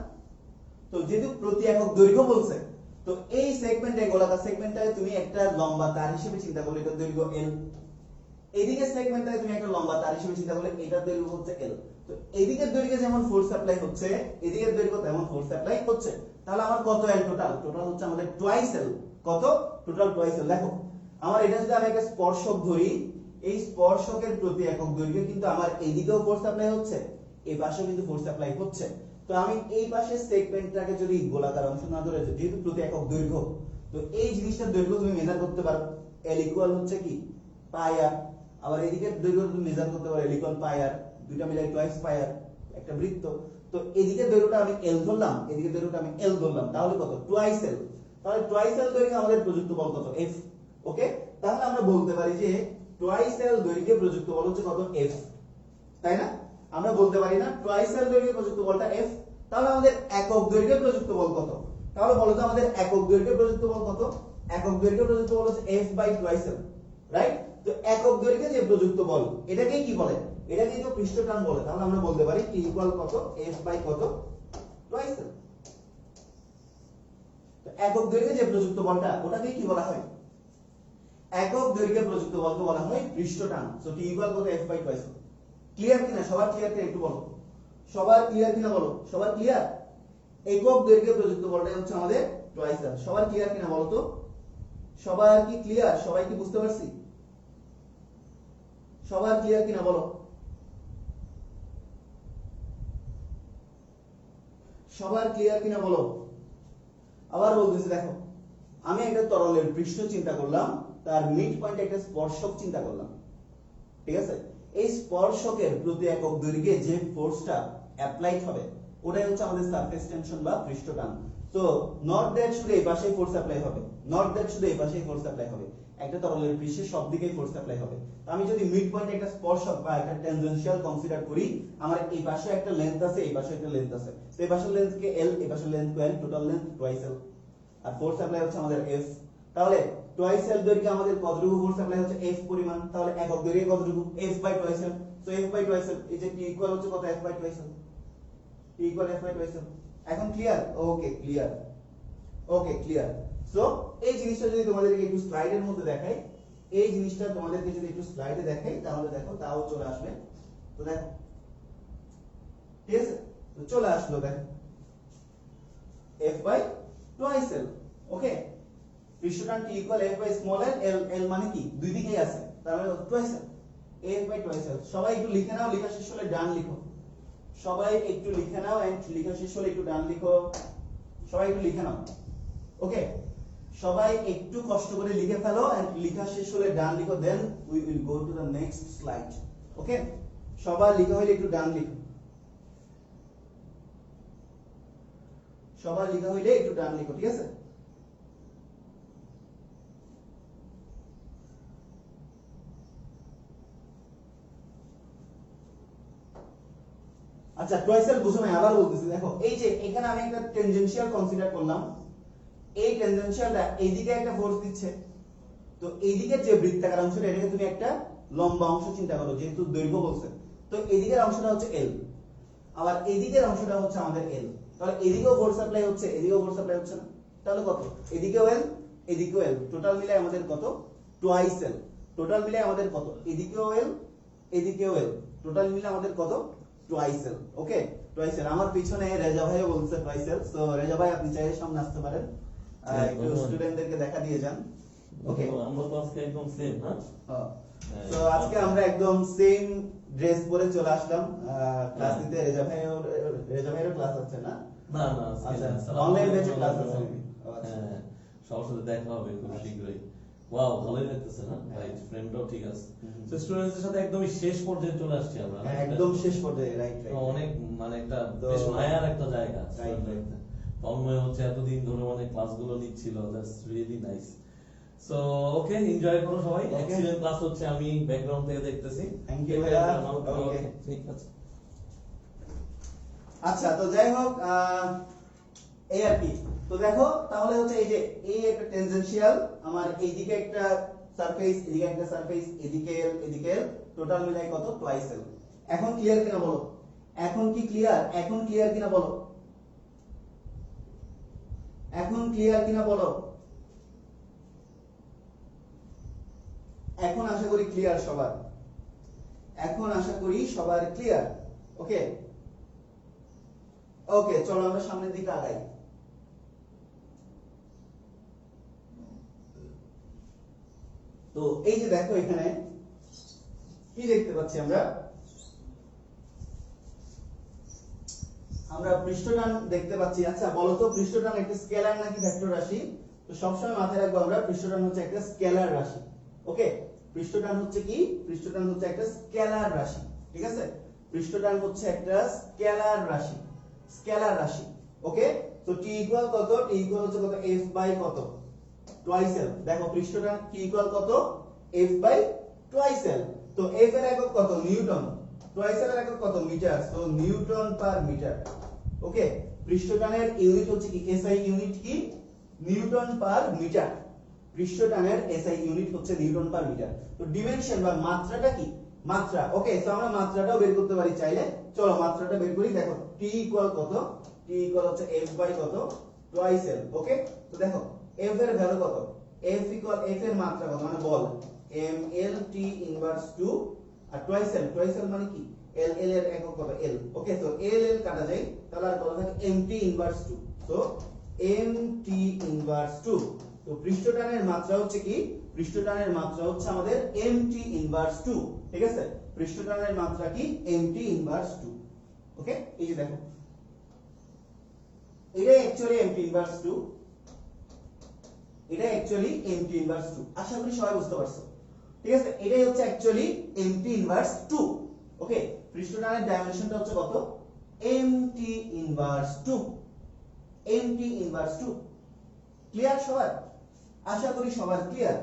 তো যেহেতু প্রতি একক দৈর্ঘ্য বলছে, তো এই সেগমেন্টে গোলাকার সেগমেন্টটাকে তুমি একটা লম্বা তার হিসেবে চিন্তা করলে এটা দৈর্ঘ্য L, এদিকে সেগমেন্টটাকে তুমি একটা লম্বা তার হিসেবে চিন্তা করলে এটার দৈর্ঘ্য হচ্ছে L। তো এদিকের দৈর্ঘ্যে যেমন ফোর্স অ্যাপ্লাই হচ্ছে, এদিকের দৈর্ঘ্য তেমন ফোর্স অ্যাপ্লাই হচ্ছে। তাহলে আমার কত L টোটাল? টোটাল হচ্ছে আমাদের টুয়াইস L। কত? Total twice L। দেখো আমার এটা যদি আমি একটা স্পর্শক ধরি, এই স্পর্শকের প্রতি একক দৈর্ঘ্যে কিন্তু আমার এইদিকেও ফোর্স অ্যাপ্লাই হচ্ছে, এই পাশেও কিন্তু ফোর্স অ্যাপ্লাই হচ্ছে। তো আমি এই পাশের সেগমেন্টটাকে যদি গোলাকার অংশ না ধরে, যেহেতু প্রতি একক দৈর্ঘ্য, তো এই জিনিসটার দৈর্ঘ্য তুমি মেজার করতে পারো। L ইকুয়াল হচ্ছে কি? পাই আর। আবার এদিকের দৈর্ঘ্য তুমি মেজার করতে পারো, L ইকুয়াল পাই আর, দুইটা মিলে টুয়াইস পাই আর, একটা বৃত্ত। তো এদিকের দৈর্ঘ্যটা আমি L ধরলাম, এদিকের দৈর্ঘ্যটা আমি L ধরলাম, তাহলে কত? Twice L। তাহলে টুয়াইস L দৈর্ঘ্যে আমাদের প্রযুক্ত বল কত? F। ওকে, তাহলে আমরা বলতে পারি যে টুয়াইস L দৈর্ঘ্যে প্রযুক্ত বল হচ্ছে কত? F, তাই না? আমরা বলতে পারি না টুয়াইস L দৈর্ঘ্যে প্রযুক্ত বলটা F? তাহলে আমাদের একক দৈর্ঘ্যে প্রযুক্ত বল কত? তাহলে বলো তো আমাদের একক দৈর্ঘ্যে প্রযুক্ত বল কত? একক দৈর্ঘ্যে প্রযুক্ত বল হচ্ছে F by twice L, right? তো একক দৈর্ঘ্যে যে প্রযুক্ত বল এটাকেই কি বলে? এটাকেই তো পৃষ্ঠটান বলে। তাহলে আমরা বলতে পারি T ইকুয়াল কত? F বাই কত? Twice L। তো একক দৈর্ঘ্যে যে প্রযুক্ত বলটা ওটাকেই কি বলা হয়? একক দৈর্ঘ্যে প্রযুক্ত বলকে বলা হয় পৃষ্ঠটান। সো T ইকুয়াল কত? F by twice L। Clear কিনা? সবার ক্লিয়ার কিনা একটু বলো। সবার ক্লিয়ার কিনা বলো। সবার ক্লিয়ার? একক দৈর্ঘ্যে প্রযুক্ত বলটা হচ্ছে আমাদের টুয়াইস L। সবার ক্লিয়ার কিনা বলো তো? সবার কি ক্লিয়ার? সবাই কি বুঝতে পারছি? সবার ক্লিয়ার কিনা বলো। সবার ক্লিয়ার কিনা বলো। আবার বলতেছি, দেখো আমি একটা তরলের পৃষ্ঠ চিন্তা করলাম, তার মিড পয়েন্টে একটা স্পর্শক চিন্তা করলাম, ঠিক আছে? এই স্পর্শকের প্রতি একক দৈর্ঘ্যে যে ফোর্সটা অ্যাপ্লাইড হবে ওটাই হচ্ছে আমাদের সারফেস টেনশন বা পৃষ্ঠটান। তো নট দ্যাট শুধু এই পাশেই ফোর্স অ্যাপ্লাই হবে, নট দ্যাট শুধু এই পাশেই ফোর্স অ্যাপ্লাই হবে, একটা তরলের পৃষ্ঠে সব দিকেই ফোর্স অ্যাপ্লাই হবে। তো আমি যদি মিড পয়েন্টে একটা স্পর্শক বা একটা টেনজেনশিয়াল কনসিডার করি, আমার এই পাশে একটা লেন্থ আছে, এই পাশে একটা লেন্থ আছে, তো এই পাশের লেন্থকে L, এই পাশের লেন্থকে L, total length twice L, আর ফোর্স অ্যাপ্লাই হচ্ছে আমাদের F। তাহলে টুয়াইস L দৈর্ঘ্যে আমাদের কতটুকু ফোর্স অ্যাপ্লাই হচ্ছে? F পরিমাণ। তাহলে একক দৈর্ঘ্যে কতটুকু? F by twice L। So F by twice L, এই যে T ইকুয়াল হচ্ছে কত? F by twice L। T equal F by twice L। এখন clear? Okay clear, okay clear. So এই জিনিসটা যদি তোমাদেরকে একটু স্লাইডের মধ্যে দেখাই, এই জিনিসটা তোমাদেরকে যদি একটু স্লাইডে দেখাই, তাহলে দেখো তাও চলে আসবে। তো দেখো, ঠিক আছে? তো চলে আসলো, দেখো F by twice L। Okay, পৃষ্ঠটান T equal F by small l, L মানে কি? দুই দিকেই আছে, তার মানে twice L, F by twice L। সবাই একটু লিখে নাও, লেখা শেষ হলে ডান লিখো। সবাই একটু লিখে নাও, এন্ড লেখা শেষ হলে একটু ডান লিখো। সবাই একটু লিখে নাও। ওকে, সবাই একটু কষ্ট করে লিখে ফেলো, এন্ড লেখা শেষ হলে ডান লিখো, then we will go to the next slide. Okay, সবাই লিখা হলে একটু ডান লিখো। সবার লেখা হইলে একটু ডান লিখো, ঠিক আছে? আচ্ছা, টুয়াইস L বুঝো না, আবার বলতেছি, দেখো এই যে এখানে আমি একটা টেনজেনশিয়াল কনসিডার করলাম, এই টেনজেনশিয়ালটা এইদিকে একটা ফোর্স দিচ্ছে, তো এইদিকের যে বৃত্তাকার অংশটা এটাকে তুমি একটা লম্বা অংশ চিন্তা করো, যেহেতু দৈর্ঘ্য বলছে, তো এইদিকের অংশটা হচ্ছে L, আবার এইদিকের অংশটা হচ্ছে আমাদের L। তাহলে এদিকেও ফোর্স অ্যাপ্লাই হচ্ছে, এদিকেও ফোর্স অ্যাপ্লাই হচ্ছে না, তাহলে কত? এদিকেও L, এদিকেও L, টোটাল মিলে আমাদের কত? Twice L। টোটাল মিলে আমাদের কত? এদিকেও L, এদিকেও L, টোটাল মিলে আমাদের কত? Twice L। ওকে, টুয়াইস L। আমার পিছনে রেজা ভাইও বলছে টুয়াইস L। সো রেজা ভাই আপনি চাইলে সামনে আসতে পারেন, একটু স্টুডেন্টদেরকে দেখা দিয়ে যান। ওকে, আমরা তো আজকে একদম সেম, হ্যাঁ? তো আজকে আমরা একদম সেম ড্রেস পরে চলে আসলাম ক্লাস নিতে। রেজা ভাইয়ের ক্লাস আছে না? না না আচ্ছা, অনলাইন ব্যাচে ক্লাস আছে। হ্যাঁ, সবার সাথে দেখা হবে খুব শীঘ্রই। ওয়াও, ভালোই লাগতেছে না? রাইট, ফ্রেন্ডটাও ঠিক আছে। তো স্টুডেন্টসদের সাথে একদমই শেষ পর্যায়ে চলে আসছি আমরা। একদম শেষ পর্যায়ে, রাইট। অনেক মানে একটা বেশ মায়ার একটা জায়গা। রাইট। তন্ময় হচ্ছে এতদিন ধরে মানে ক্লাসগুলো নিচ্ছিল, that's really nice. So okay, enjoy করো সবাই। এক্সিলেন্ট ক্লাস হচ্ছে, আমি ব্যাকগ্রাউন্ড থেকে দেখতেছি। থ্যাংক ইউ ভাইয়া। ওকে, ঠিক আছে। আচ্ছা, তো যাই হোক, এই আর কি। তো দেখো তাহলে হচ্ছে এই যে এই একটা টেনজেনশিয়াল, আমার এইদিকে একটা সারফেস, এদিকে একটা সারফেস, এদিকে এদিকে টোটাল মিলাই কত? টুয়াইস এল। এখন ক্লিয়ার কিনা বলো? এখন কি ক্লিয়ার? এখন ক্লিয়ার কিনা বলো? এখন ক্লিয়ার কিনা বলো? এখন আশা করি ক্লিয়ার সবার। এখন আশা করি সবার ক্লিয়ার। ওকে ওকে, চলো আমরা সামনের দিকে আগাই। তো এই যে দেখো এখানে কি দেখতে পাচ্ছি আমরা? আমরা পৃষ্ঠটান দেখতে পাচ্ছি। আচ্ছা বলো তো, পৃষ্ঠটান একটা স্কেলার নাকি ভেক্টর রাশি? তো সবসময় মাথায় রাখবো আমরা, পৃষ্ঠটান হচ্ছে একটা স্কেলার রাশি। ওকে, পৃষ্ঠটান হচ্ছে কি? পৃষ্ঠটান হচ্ছে একটা স্কেলার রাশি। ঠিক আছে, পৃষ্ঠটান হচ্ছে একটা স্কেলার রাশি। স্কেলার রাশি। ওকে, তো টি ইকুয়াল কত? টি ইকুয়াল হচ্ছে কত? f বাই কত? টুয়াইস এল। দেখো পৃষ্ঠটান টি ইকুয়াল কত? f বাই টুয়াইস এল। তো f এর একক কত? নিউটন। টুয়াইস এল এর একক কত? মিটার। তো নিউটন পার মিটার। ওকে, পৃষ্ঠটানের ইউনিট হচ্ছে কি? এসআই ইউনিট কি? Newton per metre. পৃষ্ঠটানের এসআই ইউনিট হচ্ছে নিউটন পার মিটার। তো ডিমেনশন বা মাত্রাটা কি? মাত্রা। ওকে, সো আমরা মাত্রাটাও বের করতে পারি চাইলে। চলো মাত্রাটা বের করি। দেখো টি ইকুয়াল কত? টি ইকুয়াল হচ্ছে f বাই কত? টুয়াইস এল। ওকে, তো দেখো f এর ভ্যালু কত? f ইকুয়াল f এর মাত্রা কত মানে বল ml t ইনভার্স 2 আর টুয়াইস এল। টুয়াইস এল মানে কি? l l এর একক কত? l। ওকে, তো l l কাটা যায়, তাহলে আর কত থাকে? mt inverse 2। So mt inverse 2। তো পৃষ্ঠটানের মাত্রা হচ্ছে কি? পৃষ্ঠটানের মাত্রা হচ্ছে আমাদের mt ইনভার্স 2। ঠিক আছে, পৃষ্ঠটানের মাত্রা কি? mt inverse 2। ওকে, এই যে দেখো এটা অ্যাকচুয়ালি mt ইনভার্স 2, এটা অ্যাকচুয়ালি mt ইনভার্স 2। আশা করি সবাই বুঝতে পারছো। ঠিক আছে, এটাই হচ্ছে অ্যাকচুয়ালি mt ইনভার্স 2। ওকে, পৃষ্ঠটানের ডাইমেনশনটা হচ্ছে কত? mt inverse 2। mt inverse 2। Clear সবার? আশা করি সবার ক্লিয়ার।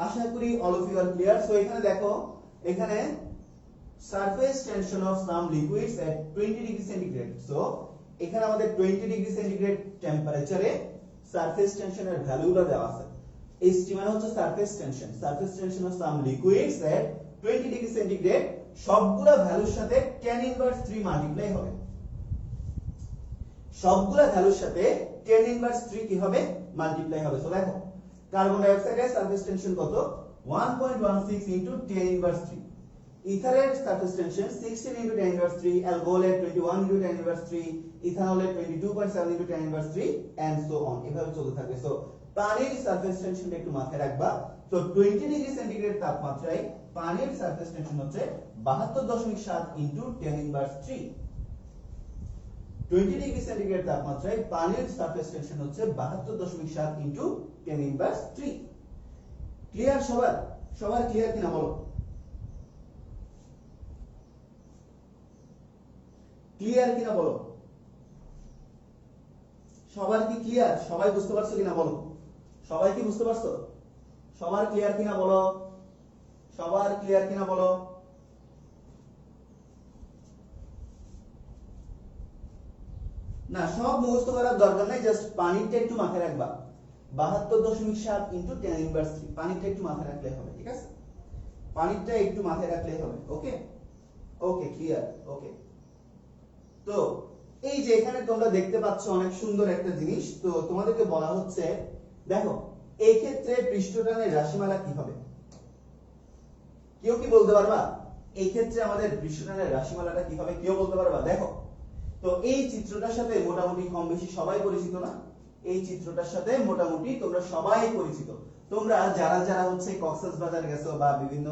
আশা করি all of you are clear. So এখানে দেখো, এখানে surface tension of some liquids at 20 degree centigrade. So এখানে আমাদের 20 ডিগ্রি সেন্টিগ্রেড টেম্পারেচারে সারফেস টেনশনের ভ্যালুগুলো দেওয়া আছে। HT মানে হচ্ছে surface tension. Surface tension of some liquids at 20 degree centigrade, সবগুলা ভ্যালুর সাথে tan ইনভার্স 3 মাল্টিপ্লাই হবে। সবগুলা ভ্যালুর সাথে tan ইনভার্স 3 কি হবে? মাল্টিপ্লাই হবে। সো দেখো কার্বন ডাই অক্সাইডের সারফেস টেনশন কত? 1.16 ইনটু tan ইনভার্স 3। ইথারের surface tension 16 into tan inverse 3, অ্যালকোহলের 21 ইনটু tan ইনভার্স 3, ইথানলের 22.7 into tan inverse 3 and so on, এভাবে চলতে থাকবে। সো পানির সারফেস টেনশনটা একটু মাথায় রাখবা। তো 20 ডিগ্রি সেন্টিগ্রেড তাপমাত্রায় পানির সারফেস টেনশন হচ্ছে 72.7 into tan inverse 3। 20 degree centigrade তাপমাত্রায় পানির সারফেস টেনশন হচ্ছে 72.7 ইনটু tan ইনভার্স 3। ক্লিয়ার সবার? সবার ক্লিয়ার কিনা বলো? ক্লিয়ার কিনা বলো? সবার কি ক্লিয়ার? সবাই বুঝতে পারছো কিনা বলো? সবাই কি বুঝতে পারছো? সবার ক্লিয়ার কিনা বলো? সবার ক্লিয়ার কিনা বলো? না, সব মুখস্থ করার দরকার নাই, জাস্ট পানিটা একটু মাথায় রাখবা। 72.7 ইনটু tan ইনভার্স 3, পানিটা একটু মাথায় রাখলে হবে। ঠিক আছে, পানিটা একটু মাথায় রাখলে হবে। ওকে ওকে, ক্লিয়ার। ওকে, তো এই যে এখানে তোমরা দেখতে পাচ্ছ অনেক সুন্দর একটা জিনিস। তো তোমাদেরকে বলা হচ্ছে, দেখো এই ক্ষেত্রে পৃষ্ঠটানের রাশিমালা কি হবে? কেউ কি বলতে পারবা? এই ক্ষেত্রে আমাদের পৃষ্ঠটানের রাশিমালাটা কি হবে? কেউ বলতে পারবা? দেখো, তো এই চিত্রটার সাথে মোটামুটি কম বেশি সবাই পরিচিত না? এই চিত্রটার সাথে মোটামুটি তোমরা সবাই পরিচিত। তোমরা যারা যারা হচ্ছে কক্সবাজার গেছো বা বিভিন্ন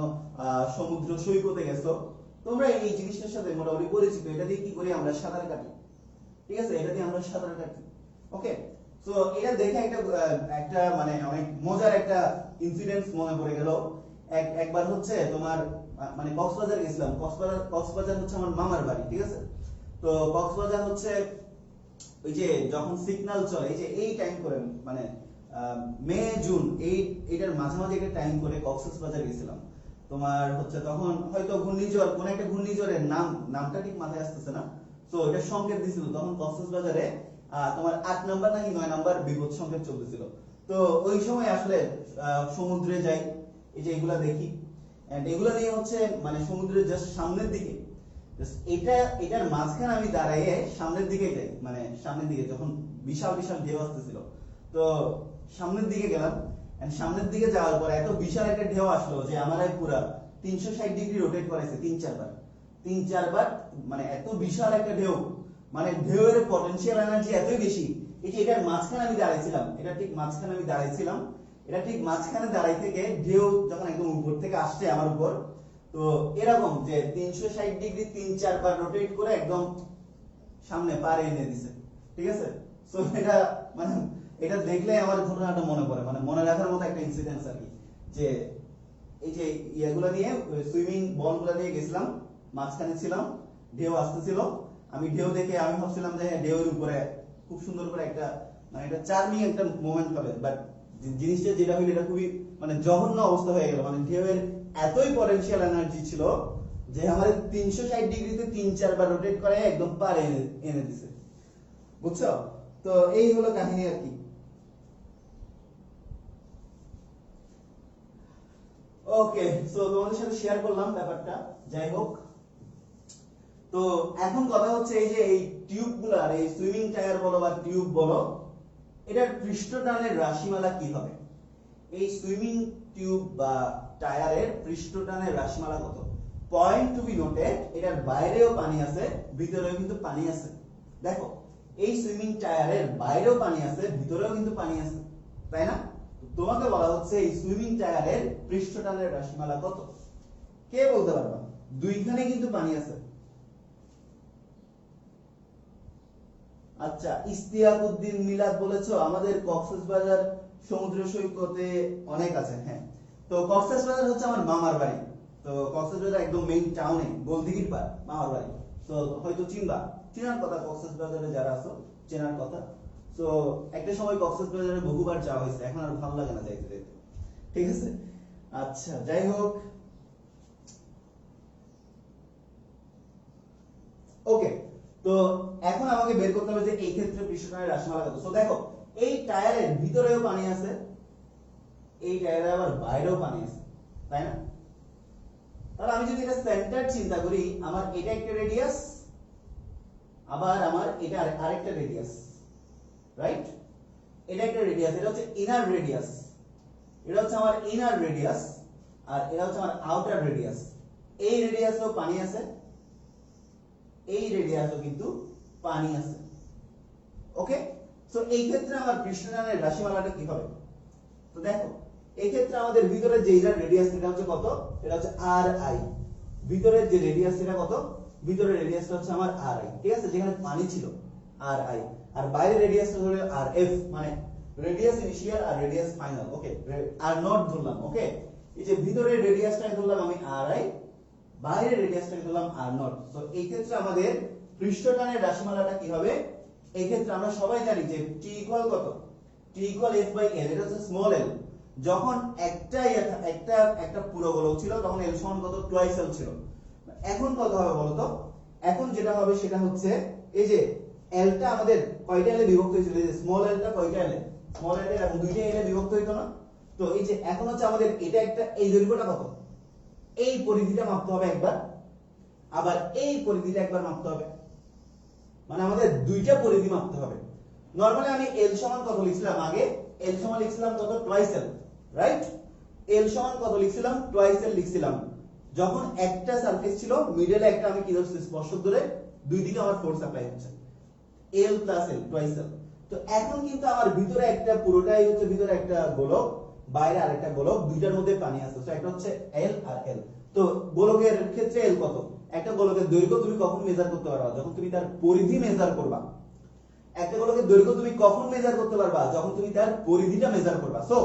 সমুদ্র সৈকতে গেছো, তোমরা এই জিনিসটার সাথে মোটামুটি পরিচিত। এটা দিয়ে কি করি আমরা? সাঁতার কাটি, ঠিক আছে? এটা দিয়ে আমরা সাঁতার কাটি। ওকে, সো এটা দেখে একটা মানে অনেক মজার একটা ইনসিডেন্টস মনে পড়ে গেল। একবার হচ্ছে তোমার মানে কক্সবাজার গেছিলাম। কক্সবাজার হচ্ছে আমার মামার বাড়ি, ঠিক আছে? তো কক্সবাজার হচ্ছে ওই যে যখন সিগন্যাল চলে, এই যে এই টাইম করে মানে মে জুন এইটার মাঝামাঝি একটা টাইম করে কক্সবাজার গেছিলাম। তোমার হচ্ছে তখন হয়তো ঘূর্ণিঝড়, কোন একটা ঘূর্ণিঝড়ের নামটা ঠিক মাথায় আসতেছে না। তো এটা সংকেত দিছিল তখন কক্সবাজারে তোমার 8 নাম্বার নাকি 9 নাম্বার বিপদ সংকেত চলতেছিল। তো ওই সময় আসলে সমুদ্রে যাই, এই যে এগুলা দেখি, এন্ড এগুলা নিয়ে হচ্ছে মানে সমুদ্রের জাস্ট সামনের দিকে, এটার মাঝখানে আমি দাঁড়াইয়ে সামনের দিকে যাই, মানে সামনের দিকে যখন বিশাল বিশাল ঢেউ আসতেছিল। তো সামনের দিকে গেলাম, এন্ড সামনের দিকে যাওয়ার পর এত বিশাল একটা ঢেউ আসলো যে আমার পুরা 360 ডিগ্রি রোটেট করাইছে 3-4 বার। মানে এত বিশাল একটা ঢেউ, মানে ঢেউয়ের পটেনশিয়াল এনার্জি এতই বেশি। এই যে এটার মাঝখানে আমি দাঁড়াইছিলাম, এটা ঠিক মাঝখানে দাঁড়াই থেকে ঢেউ যখন একদম উপর থেকে আসছে আমার উপর, তো এরকম যে 360 ডিগ্রি 3-4 বার রোটেট করে একদম সামনে পার এনে দিছে, ঠিক আছে? সো এটা মানে এটা দেখলে আমার ঘটনাটা মনে পড়ে, মানে মনে রাখার মতো একটা ইনসিডেন্স আর কি। যে এই যে ইয়েগুলো নিয়ে সুইমিং বলগুলো নিয়ে গেছিলাম, মাঝখানে ছিলাম, ঢেউ আসতেছিল, আমি ঢেউ দেখে আমি ভাবছিলাম যে ঢেউয়ের উপরে খুব সুন্দর করে একটা মানে একটা চার্মিং একটা মোমেন্ট হবে, বাট জিনিসটা যেটা হইলো এটা খুবই মানে জঘন্য অবস্থা হয়ে গেল। মানে ঢেউয়ের এতই পটেনশিয়াল এনার্জি ছিল যে আমার 360 ডিগ্রিতে 3-4 বার রোটেট করে একদম পার এনে দিছে, বুঝছো? তো এই হলো কাহিনী আর কি। ওকে, সো তোমাদের সাথে শেয়ার করলাম ব্যাপারটা। যাই হোক, তো এখন কথা হচ্ছে এই যে এই টিউবগুলার, এই সুইমিং টায়ার বলো বা টিউব বলো, এটার পৃষ্ঠটানের রাশিমালা কি হবে? এই সুইমিং টিউব বা টায়ারের পৃষ্ঠটানের রাশিমালা কত? পয়েন্ট টু বি নোটেড, এটার বাইরেও পানি আছে, ভিতরেও কিন্তু পানি আছে। দেখো, এই সুইমিং টায়ারের বাইরেও পানি আছে, ভিতরেও কিন্তু পানি আছে, তাই না? তোমাকে বলা হচ্ছে এই সুইমিং টায়ারের পৃষ্ঠটানের রাশিমালা কত? কে বলতে পারবা? দুইখানে কিন্তু পানি আছে। আচ্ছা, ইস্তিয়াকুদ্দিন মিলাদ বলেছো আমাদের কক্সবাজার সমুদ্র সৈকতে অনেক আছে। হ্যাঁ, তো কক্সবাজার হচ্ছে আমার মামার বাড়ি। তো কক্সবাজার একদম মেইন টাউনে গোলদিঘির পার মামার বাড়ি। তো হয়তো চেনার কথা, কক্সবাজারে যারা আছো চেনার কথা। তো একটা সময় কক্সবাজারে বহুবার যাওয়া হয়েছে, এখন আর ভালো লাগে না যাইতে যাইতে, ঠিক আছে? আচ্ছা, যাই হোক, ওকে, তো এখন আমাকে বের করতে হবে যে এই ক্ষেত্রে পৃষ্ঠটানের রাশিমালা কত। সো দেখো, এই টায়ারের ভিতরেও পানি আছে, এই টায়ারে আবার বাইরেও পানি আছে, তাই না? তাহলে আমি যদি এটা সেন্টার চিন্তা করি, আমার এটা একটা রেডিয়াস, আবার আমার এটা আরেকটা রেডিয়াস, রাইট? এটা একটা রেডিয়াস, এটা হচ্ছে ইনার রেডিয়াস, এটা হচ্ছে আমার ইনার রেডিয়াস, আর এটা হচ্ছে আমার আউটার রেডিয়াস। এই রেডিয়াসেও পানি আছে, এই রেডিয়াসেও কিন্তু পানি আছে। ওকে, সো এই ক্ষেত্রে আমার পৃষ্ঠটানের রাশিমালাটা কি হবে? তো দেখো, এই ক্ষেত্রে আমাদের ভিতরে যে ইনার রেডিয়াস এটা হচ্ছে কত? এটা হচ্ছে আর আই। ভিতরের যে রেডিয়াস এটা কত? ভিতরের রেডিয়াসটা হচ্ছে আমার আর আই, ঠিক আছে? যেখানে পানি ছিল আর আই, আর বাইরের রেডিয়াসটা হলো আর এফ, মানে রেডিয়াস ইনিশিয়াল আর radius final. Okay, R not ধরলাম। ওকে, এই যে ভিতরের রেডিয়াসটাকে ধরলাম আমি আর আই, বাইরের রেডিয়াসটাকে ধরলাম আর নট। সো এই ক্ষেত্রে আমাদের পৃষ্ঠটানের রাশিমালাটা কি হবে? এই ক্ষেত্রে আমরা সবাই জানি যে টি ইকুয়াল কত? টি ইকুয়াল এফ বাই এল। এটা হচ্ছে স্মল এল। যখন একটা পুরো গোলক ছিল তখন এল সমান কত? টুয়াইস এল ছিল। এখন কত হবে বলতো? এখন যেটা হবে সেটা হচ্ছে এই যে এলটা আমাদের কয়টা এলে বিভক্ত হয়েছিল? এই যে স্মল এলটা কয়টা এলে? স্মল এল এবং দুইটা এলে বিভক্ত হইতো না? তো এই যে এখন হচ্ছে আমাদের এটা একটা, এই দৈর্ঘ্যটা কত? এই পরিধিটা মাপতে হবে একবার, আবার এই পরিধিটা একবার মাপতে হবে, মানে আমাদের দুইটা পরিধি মাপতে হবে। নরমালি আমি এল সমান কত লিখছিলাম আগে? এল সমান লিখছিলাম কত? টুয়াইস এল, রাইট? এল সমান কত লিখছিলাম? টুয়াইস এল লিখছিলাম। যখন একটা সারফেস ছিল, মিডলে একটা আমি কি ধরছি? স্পর্শক ধরে, দুই দিকে আমার ফোর্স অ্যাপ্লাই হচ্ছে, এল প্লাস এল, টুয়াইস এল। তো এখন কিন্তু আমার ভিতরে একটা, পুরোটাই হচ্ছে ভিতরে একটা গোলক, বাইরে আরেকটা গোলক, দুইটার মধ্যে পানি আছে। তো একটা হচ্ছে এল আর এল। তো গোলকের ক্ষেত্রে এল কত? একটা গোলকের দৈর্ঘ্য তুমি কখন মেজার করতে পারবা? যখন তুমি তার পরিধি মেজার করবা। একটা গোলকের দৈর্ঘ্য তুমি কখন মেজার করতে পারবা? যখন তুমি তার পরিধিটা মেজার করবা। সো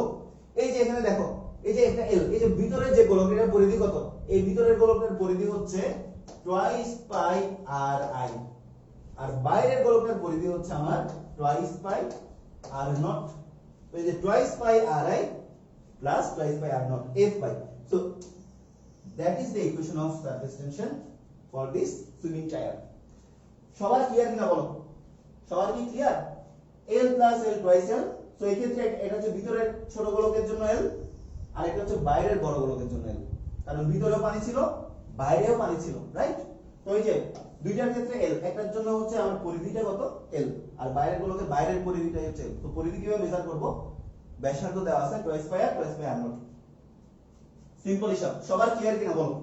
এই যে এখানে দেখো, এই যে একটা এল, এই যে ভিতরে যে গোলকের পরিধি কত? এই ভিতরের গোলকের পরিধি হচ্ছে টুয়াইস পাই আর আই, আর বাইরের গোলকের পরিধি হচ্ছে আমার টুয়াইস পাই আর নট। তো এই যে twice pi R I plus twice pi R not F pi. So that is the equation of surface tension for this swimming tire. সবার clear কিনা বলো? সবার কি clear? L plus L twice L. So এই ক্ষেত্রে এটা হচ্ছে ভিতরের ছোট গোলকের জন্য L, আর এটা হচ্ছে বাইরের বড় গোলকের জন্য L, কারণ ভিতরেও পানি ছিল বাইরেও পানি ছিল, রাইট? তো এই যে দুইটার ক্ষেত্রে L, একটার জন্য হচ্ছে আমার পরিধিটা কত? L, আর বাইরের গোলকের বাইরের পরিধিটাই হচ্ছে L। তো পরিধি কিভাবে মেজার করব? ব্যাসার্ধ দেওয়া আছে twice pi R not. Simple হিসাব। সবার ক্লিয়ার কিনা বলো?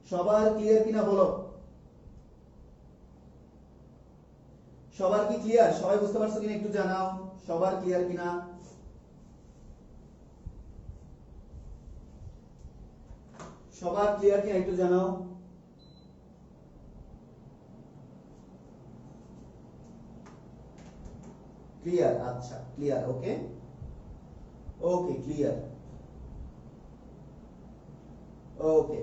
সবার ক্লিয়ার কিনা বলো? সবার কি ক্লিয়ার? সবাই বুঝতে পারছো কিনা একটু জানাও। সবার ক্লিয়ার কিনা? সবার ক্লিয়ার কিনা একটু জানাও। ক্লিয়ার? আচ্ছা ক্লিয়ার, ওকে ওকে ক্লিয়ার, ওকে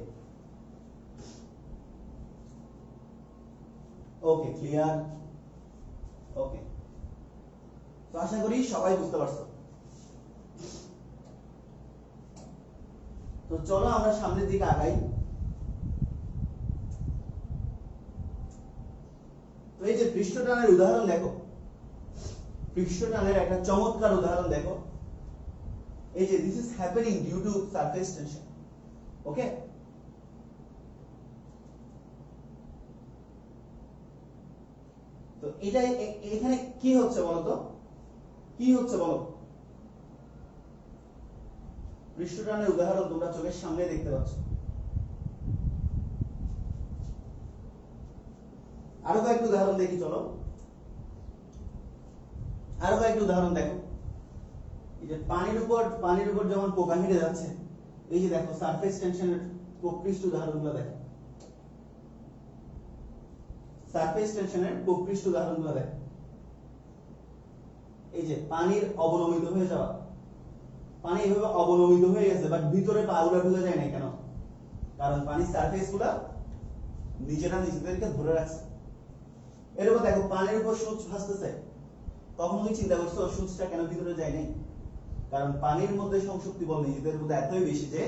ওকে ক্লিয়ার, ওকে। তো আশা করি সবাই বুঝতে পারছো। তো চলো আমরা সামনের দিকে আগাই। তো এই যে পৃষ্ঠটানের উদাহরণ দেখো, পৃষ্ঠটানের একটা চমৎকার উদাহরণ দেখো। এই যে this is happening due to surface tension, okay. তো এটা এখানে কি হচ্ছে বলো তো? কি হচ্ছে বলো? পৃষ্ঠটানের উদাহরণ তোমরা চোখের সামনে দেখতে পাচ্ছ। আরো কয়েকটা উদাহরণ দেখি, চলো আরো কয়েকটা উদাহরণ দেখো। এই যে পানির উপর যখন পোকা হেঁটে যাচ্ছে, এই যে দেখো সারফেস টেনশনের প্রকৃষ্ট উদাহরণগুলো দেখো, সারফেস টেনশনের প্রকৃষ্ট উদাহরণগুলো দেখো। এই যে পানির অবনমিত হয়ে যাওয়া, পানি এভাবে অবনমিত হয়ে গেছে, বাট ভিতরে পাগুলা ঢুকে যায় না কেন? কারণ পানির সারফেস গুলা নিজেদেরকে ধরে রাখছে। এরপর দেখো পানির উপর সূচ ভাসতেছে, কখনো কি চিন্তা করছো সূচটা কেন ভিতরে যায় নাই? কারণ পানির মধ্যে সংশক্তি বল নিজেদের মধ্যে এতই বেশি যে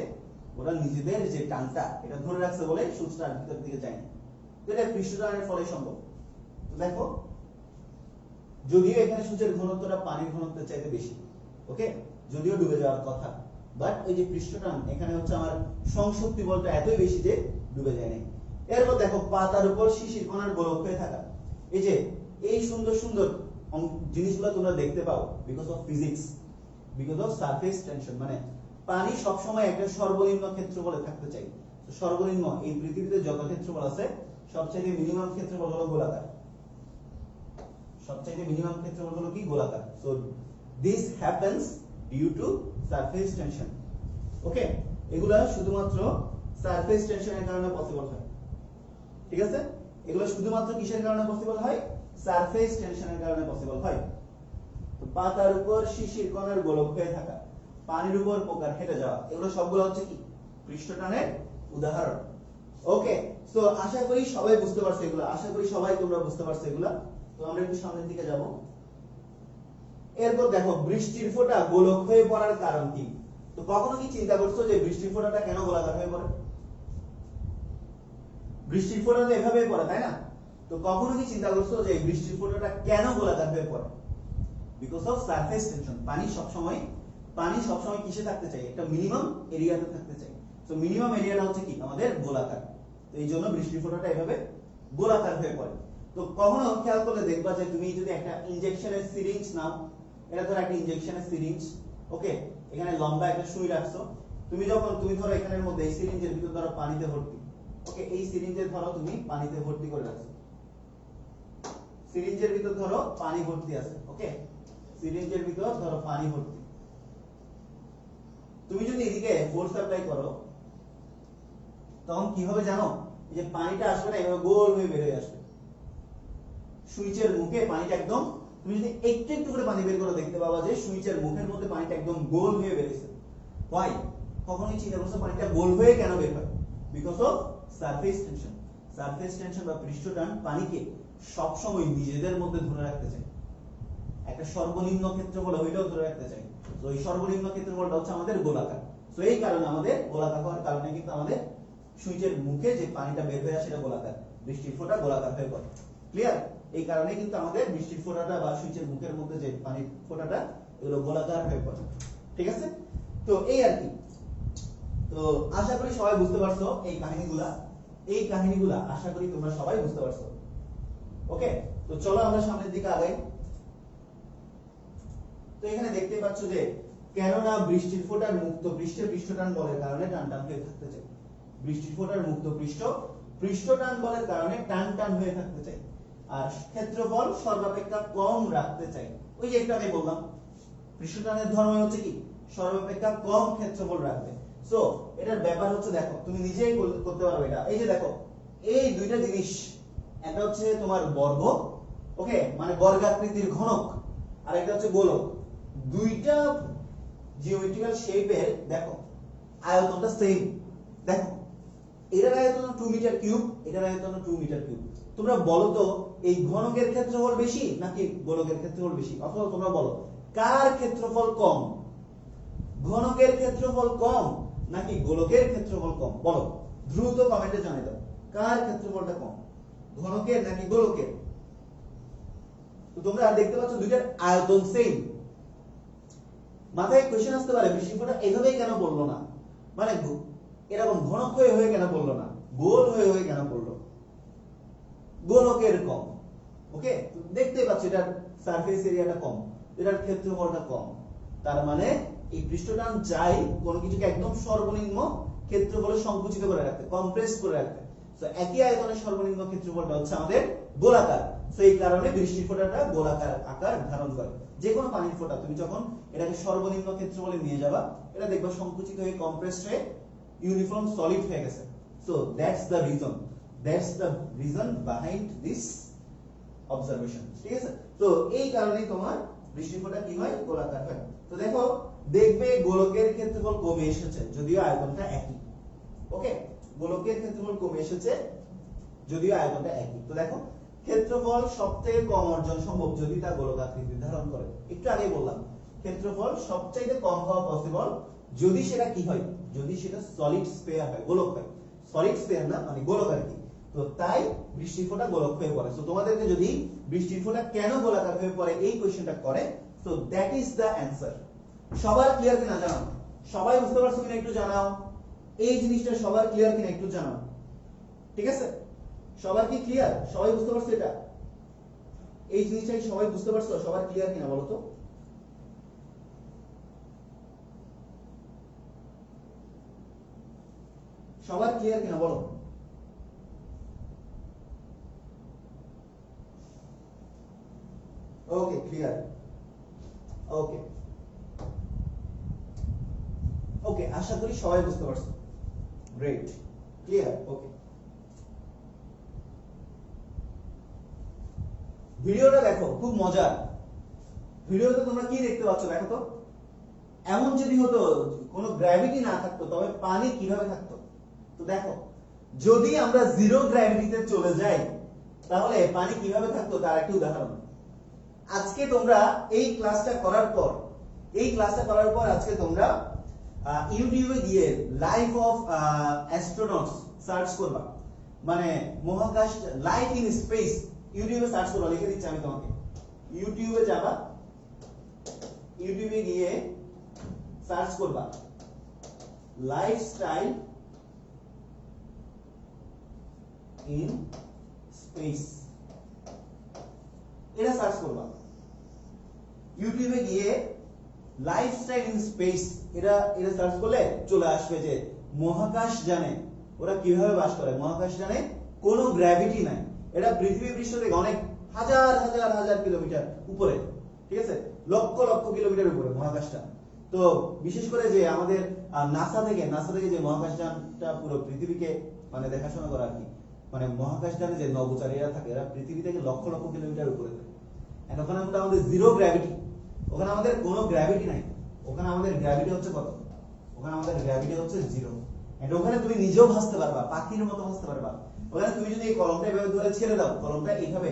ওরা নিজেদের যে টানটা এটা ধরে রাখছে বলে সূচটা ভিতর দিকে যায় না। এটা পৃষ্ঠটানের ফলে সম্ভব। তো দেখো, যদিও এখানে সূচের ঘনত্বটা পানির ঘনত্বের চাইতে বেশি, ওকে, যদিও ডুবে যাওয়ার কথা, বাট এই যে পৃষ্ঠটান এখানে হচ্ছে আমার সংশক্তি বলটা এতই বেশি যে ডুবে যায় নাই। এরপর দেখো পাতার উপর শিশির কণার গোলক হয়ে থাকা। এই যে এই সুন্দর সুন্দর জিনিসগুলো তোমরা দেখতে পাও because of physics, because of surface tension. মানে পানি সবসময় একটা সর্বনিম্ন ক্ষেত্রফলে থাকতে চাই। তো সর্বনিম্ন এই পৃথিবীতে যত ক্ষেত্রফল আছে সবচেয়ে মিনিমাম ক্ষেত্রফল হলো গোলাকার, সবচেয়ে মিনিমাম ক্ষেত্রফল হলো কি? গোলাকার। So this happens due to surface tension, okay. এগুলা শুধুমাত্র সারফেস টেনশনের কারণে পসিবল হয়, ঠিক আছে? এগুলো শুধুমাত্র কিসের কারণে পসিবল হয়? সারফেস টেনশনের কারণে পসিবল হয়। তো পাতার উপর শিশির কণার গোলক হয়ে থাকা, পানির উপর পোকার হেঁটে যাওয়া, এগুলো সবগুলো হচ্ছে কি? পৃষ্ঠটানের উদাহরণ, ওকে। সো আশা করি সবাই বুঝতে পারছো এগুলো, আশা করি সবাই তোমরা বুঝতে পারছো এগুলা। তো আমরা একটু সামনের দিকে যাব। এরপর দেখো বৃষ্টির ফোঁটা গোলক হয়ে পড়ার কারণ কি? তো কখনো কি চিন্তা করছো যে বৃষ্টির ফোঁটাটা কেন গোলাকার হয়ে পড়ে? বৃষ্টির ফোঁটা তো এভাবেই পড়ে, তাই না? তো কখনো কি চিন্তা করছো যে বৃষ্টির ফোঁটাটা কেন গোলাকার হয়ে পড়ে? Because of surface tension. পানি সবসময় কিসে থাকতে চাই? একটা মিনিমাম এরিয়াতে থাকতে চাই। তো মিনিমাম এরিয়াটা হচ্ছে কি? আমাদের গোলাকার। তো এই জন্য বৃষ্টির ফোঁটাটা এভাবে গোলাকার হয়ে পড়ে। তো কখনো খেয়াল করলে দেখবা যে তুমি যদি একটা ইনজেকশনের সিরিঞ্জ নাও, এটা ধরো একটা ইনজেকশনের সিরিঞ্জ, ওকে, এখানে লম্বা একটা সুই রাখছো, তুমি ধরো এখানের মধ্যে এই সিরিঞ্জের ভিতর ধরো পানিতে ভর্তি, ওকে, এই সিরিঞ্জে ধরো তুমি পানিতে ভর্তি করে রাখছো, সিরিঞ্জের ভিতর ধরো পানি ভর্তি আছে, ওকে, সিরিঞ্জের ভিতর ধরো পানি ভর্তি, তুমি যদি এদিকে ফোর্স অ্যাপ্লাই করো তখন কি হবে জানো, এই যে পানিটা আসবে না, এভাবে গোল হয়ে বের হয়ে আসবে সুইচের মুখে পানিটা একদম, তুমি যদি একটু একটু করে পানি বের করে দেখতে পাবা যে সুইচের মুখের মধ্যে পানিটা একদম গোল হয়ে বেরিয়েছে। হোয়াই? কখনোই চিন্তা করছো পানিটা গোল হয়ে কেন বের হয়? Because of surface tension. Surface tension বা পৃষ্ঠটান পানিকে সব সময় নিজেদের মধ্যে ধরে রাখতে চায়, একটা সর্বনিম্ন ক্ষেত্রফল হইলেও ধরে রাখতে চাই। তো এই সর্বনিম্ন ক্ষেত্রফলটা হচ্ছে আমাদের গোলাকার। তো এই কারণে আমাদের গোলাকার হওয়ার কারণে কিন্তু আমাদের সুইচের মুখে যে পানিটা বের হয়ে আসে সেটা গোলাকার, বৃষ্টির ফোঁটা গোলাকার হয়ে পড়ে। ক্লিয়ার? এই কারণে কিন্তু আমাদের বৃষ্টির ফোঁটাটা বা সুইচের মুখের মধ্যে যে পানির ফোঁটাটা এগুলো গোলাকার হয়ে পড়ে। ঠিক আছে? তো এই আর কি। তো আশা করি সবাই বুঝতে পারছো এই কাহিনীগুলা আশা করি তোমরা সবাই বুঝতে পারছো। ওকে, তো চলো আমরা সামনের দিকে আগাই। তো এখানে দেখতে পাচ্ছ যে কেননা বৃষ্টির ফোঁটার মুক্ত পৃষ্ঠে পৃষ্ঠটান বলের কারণে টান টান হয়ে থাকতে চাই। বৃষ্টির ফোঁটার মুক্ত পৃষ্ঠটান বলের কারণে টান টান হয়ে থাকতে চাই, আর ক্ষেত্রফল সর্বাপেক্ষা কম রাখতে চাই। ওই যে একটু আগে বললাম পৃষ্ঠটানের ধর্ম হচ্ছে কি সর্বাপেক্ষা কম ক্ষেত্রফল রাখবে। সো এটার ব্যাপার হচ্ছে দেখো তুমি নিজেই করতে পারবে এটা। এই যে দেখো এই দুইটা জিনিস, একটা হচ্ছে তোমার বর্গ, ওকে মানে বর্গাকৃতির ঘনক, আর একটা হচ্ছে গোলক। দুইটা জিওমেট্রিক্যাল শেপের দেখো আয়তনটা সেম। দেখো এটার আয়তন 2 মিটার কিউব, এটার আয়তন 2 মিটার কিউব। তোমরা বলো তো এই ঘনকের ক্ষেত্রফল বেশি নাকি গোলকের ক্ষেত্রফল বেশি? অথবা তোমরা বলো কার ক্ষেত্রফল কম, ঘনকের ক্ষেত্রফল কম নাকি গোলকের ক্ষেত্রফল কম? বলো দ্রুত কমেন্টে জানিয়ে দাও কার ক্ষেত্রফলটা কম, ঘনকের নাকি গোলকের? তো তোমরা দেখতে পাচ্ছ দুইটার আয়তন সেম। মাথায় কোশ্চেন আসতে পারে বৃষ্টির ফোঁটা এভাবেই কেন পড়লো না, মানে এরকম ঘনক হয়ে হয়ে কেন পড়লো না, গোল হয়ে হয়ে কেন পড়লো? গোলকের কম। ওকে, দেখতে পাচ্ছ এটার সারফেস এরিয়াটা কম, এটার ক্ষেত্রফলটা কম। তার মানে এই পৃষ্ঠটান চাই কোনো কিছুকে একদম সর্বনিম্ন ক্ষেত্রফলে সংকুচিত করে রাখতে, কম্প্রেস করে রাখতে। সো একই আয়তনের সর্বনিম্ন ক্ষেত্রফলটা হচ্ছে আমাদের গোলাকার। সো এই কারণে বৃষ্টির ফোঁটাটা গোলাকার আকার ধারণ করে। যে কোনো পানির ফোঁটা তুমি যখন এটাকে সর্বনিম্ন ক্ষেত্রফলে নিয়ে যাবা, এটা দেখবা সংকুচিত হয়ে কম্প্রেসড হয়ে ইউনিফর্ম সলিড হয়ে গেছে। So that's the reason behind this observation. ঠিক আছে? তো এই কারণেই তোমার বৃষ্টির ফোঁটা কি হয়, গোলাকার হয়। তো দেখো দেখবে গোলকের ক্ষেত্রফল কমে এসেছে যদিও আয়তনটা একই। ওকে, গোলকের ক্ষেত্রফল কমে এসেছে যদিও আয়তনটা একই। তো দেখো ক্ষেত্রফল সবথেকে কম অর্জন সম্ভব যদি তা গোলকাকৃতি ধারণ করে। একটু আগে বললাম ক্ষেত্রফল সবচাইতে কম হওয়া পসিবল যদি সেটা কি হয়, যদি সেটা সলিড স্ফিয়ার হয়, গোলক হয়। সলিড স্ফিয়ার না মানে গোলক আর কি। তো তাই বৃষ্টির ফোঁটা গোলক হয়ে পড়ে। সো তোমাদেরকে যদি বৃষ্টির ফোঁটা কেন গোলাকার হয়ে পড়ে এই কোশ্চেনটা করে, so that is the answer. সবার ক্লিয়ার কিনা জানাও, সবাই বুঝতে পারছো কিনা একটু জানাও, এই জিনিসটা সবার ক্লিয়ার কিনা একটু জানাও। ঠিক আছে? সবার কি ক্লিয়ার? সবাই বুঝতে পারছো এটা? এই জিনিসটা কি সবাই বুঝতে পারছো? সবার ক্লিয়ার কিনা বলো তো? সবার ক্লিয়ার কিনা বলো? ওকে, ক্লিয়ার। ওকে ওকে, আশা করি সবাই বুঝতে পারছো। Great, clear. ওকে, ভিডিওটা দেখো, খুব মজার। ভিডিওতে তোমরা কি দেখতে পাচ্ছ দেখো তো। এমন যদি হতো কোনো গ্র্যাভিটি না থাকতো তবে পানি কিভাবে থাকতো? তো দেখো যদি আমরা জিরো গ্র্যাভিটিতে চলে যাই তাহলে পানি কিভাবে থাকতো তার একটা উদাহরণ। আজকে তোমরা এই ক্লাসটা করার পর আজকে তোমরা ইউটিউবে গিয়ে লাইফ অফ অ্যাস্ট্রোনটস সার্চ করবা, মানে মহাকাশ লাইফ ইন স্পেস। ইউটিউবে সার্চ করবা, লিখে দিচ্ছি আমি তোমাকে। ইউটিউবে যাবা, ইউটিউবে গিয়ে সার্চ করবা লাইফস্টাইল ইন স্পেস, এটা সার্চ করবা। ইউটিউবে গিয়ে লাইফস্টাইল ইন স্পেস এটা সার্চ করলে চলে আসবে যে মহাকাশ যানে ওরা কিভাবে বাস করে। মহাকাশ যানে কোনো গ্র্যাভিটি নাই, এটা পৃথিবী পৃষ্ঠ থেকে অনেক হাজার হাজার হাজার কিলোমিটার উপরে। ঠিক আছে? লক্ষ লক্ষ কিলোমিটার উপরে মহাকাশটা। তো বিশেষ করে যে আমাদের নাসা থেকে যে মহাকাশযানটা পুরো পৃথিবীকে মানে দেখাশোনা করে আর কি, মানে মহাকাশযানে যে নভোচারীরা থাকে এরা পৃথিবী থেকে লক্ষ লক্ষ কিলোমিটার উপরে থাকে। এন্ড ওখানে আমাদের জিরো গ্র্যাভিটি, ওখানে আমাদের কোনো গ্র্যাভিটি নাই, ওখানে আমাদের গ্র্যাভিটি হচ্ছে কত, ওখানে আমাদের গ্র্যাভিটি হচ্ছে জিরো। এন্ড ওখানে তুমি নিজেও ভাসতে পারবা, পাখির মতো ভাসতে পারবা। ওখানে তুমি যদি এই কলমটা এভাবে ধরে ছেড়ে দাও, কলমটা এইভাবে,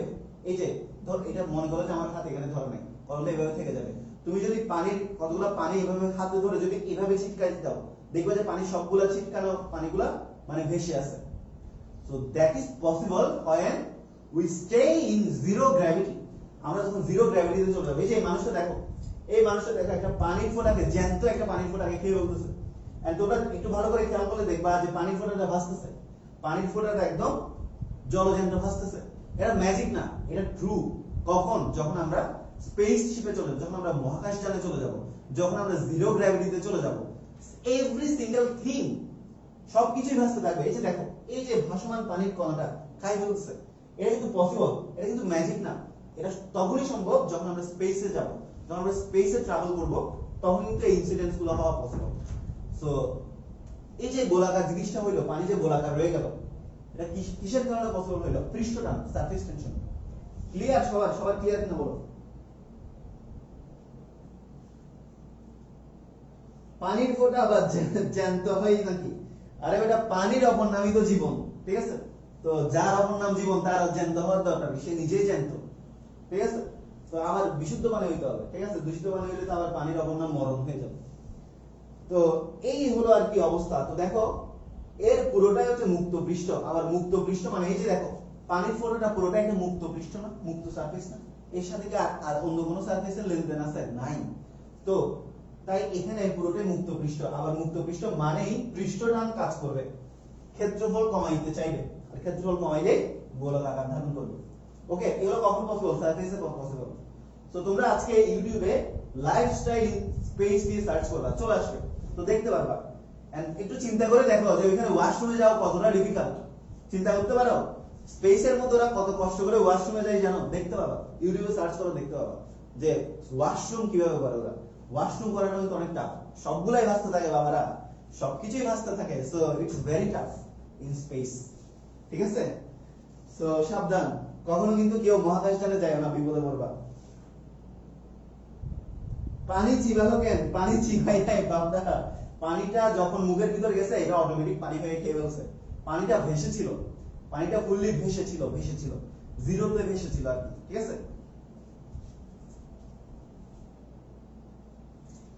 এই যে ধর এটা মনে করো যে আমার হাতে এখানে ধরো নাই, কলমটা এভাবে থেকে যাবে। তুমি যদি পানির কতগুলো পানি এভাবে হাতে ধরে যদি এভাবে ছিটকাই দাও, দেখবে যে পানি সবগুলা ছিটকানো পানিগুলা মানে ভেসে আছে। So that is possible when we stay in zero gravity। আমরা যখন জিরো গ্র্যাভিটিতে চলে যাবো। এই যে মানুষটা দেখো, এই মানুষটা দেখো একটা পানির ফোঁটাকে, জ্যান্ত একটা পানির ফোঁটাকে খেয়ে ফেলতেছে। এন্ড তোমরা একটু ভালো করে খেয়াল করলে দেখবা যে পানির ফোঁটাটা ভাসতেছে, পানির ফোঁটাটা একদম জলজ্যান্ত ভাসতেছে। এটা ম্যাজিক না, এটা ট্রু। কখন? যখন আমরা স্পেস শিপে চলে যাব, যখন আমরা মহাকাশযানে চলে যাব, যখন আমরা জিরো গ্র্যাভিটিতে চলে যাব, এভরি সিঙ্গেল থিং সবকিছুই ভাসতে থাকবে। এই যে দেখো, এই যে ভাসমান পানির কণাটা খাই ফেলতেছে, এটা কিন্তু পসিবল, এটা কিন্তু ম্যাজিক না। এটা তখনই সম্ভব যখন আমরা স্পেসে যাব, যখন আমরা স্পেসে ট্রাভেল করব, তখন কিন্তু এই ইনসিডেন্টস গুলো হওয়া পসিবল। সো এই যে গোলাকার জিনিসটা হইলো, পানি যে গোলাকার রয়ে গেল, এটা কিসের কারণে পসিবল হইলো? পৃষ্ঠটান, সারফেস টেনশন। ক্লিয়ার? সবার ক্লিয়ার কিনা বলো? পানির ফোঁটা বা জ্যান্ত হয় নাকি? আরে বেটা, পানির অপর নামই তো জীবন, ঠিক আছে? তো যার অপর নাম জীবন তার জ্যান্ত হওয়ার দরকার, সে নিজেই জ্যান্ত, ঠিক আছে? তো আমার বিশুদ্ধ পানি হইতে হবে, ঠিক আছে? দূষিত পানি হইলে তো আবার পানির অপর নাম মরণ হয়ে যাবে। তো এই হলো আর কি অবস্থা। তো দেখো, এর পুরোটাই হচ্ছে মুক্ত পৃষ্ঠ। আবার মুক্ত পৃষ্ঠ মানে এই যে দেখো, পানির ফোঁটাটা পুরোটাই একটা মুক্ত পৃষ্ঠ না, মুক্ত সারফেস না? এর সাথে কি আর অন্য কোনো সারফেসের লেনদেন আছে? নাই। তো তাই এখানে পুরোটাই মুক্ত পৃষ্ঠ। আবার মুক্ত পৃষ্ঠ মানেই পৃষ্ঠটান কাজ করবে, ক্ষেত্রফল কমাইতে চাইবে, আর ক্ষেত্রফল কমাইলে গোলক আকার ধারণ করবে। ওকে, এগুলো কখন পসিবল? সারফেসে পসিবল। সো তোমরা আজকে ইউটিউবে লাইফস্টাইল ইন স্পেস দিয়ে সার্চ করবা, চলে আসবে, তো দেখতে পারবা। এন্ড একটু চিন্তা করে দেখো যে ওইখানে ওয়াশরুমে যাওয়া কতটা ডিফিকাল্ট। চিন্তা করতে পারো স্পেসের মধ্যে ওরা কত কষ্ট করে ওয়াশরুমে যায় জানো? দেখতে পাবা, ইউটিউবে সার্চ করো, দেখতে পাবা যে ওয়াশরুম কিভাবে করে ওরা। ওয়াশরুম করাটা কিন্তু অনেক টাফ, সবগুলাই ভাসতে থাকে বাবারা, সবকিছুই ভাসতে থাকে। So it's very tough in space, ঠিক আছে? সো সাবধান, কখনো কিন্তু কেউ মহাকাশযানে যায় না, বিপদে পড়বা। পানি চিবালো কেন? পানি চিবাই নাই বাপদাদা, পানিটা যখন মুখের ভিতর গেছে এটা অটোমেটিক পানি হয়ে খেয়ে ফেলছে। পানিটা ভেসেছিল, পানিটা ফুললি ভেসেছিল, জিরোতে ভেসেছিল আর কি, ঠিক আছে?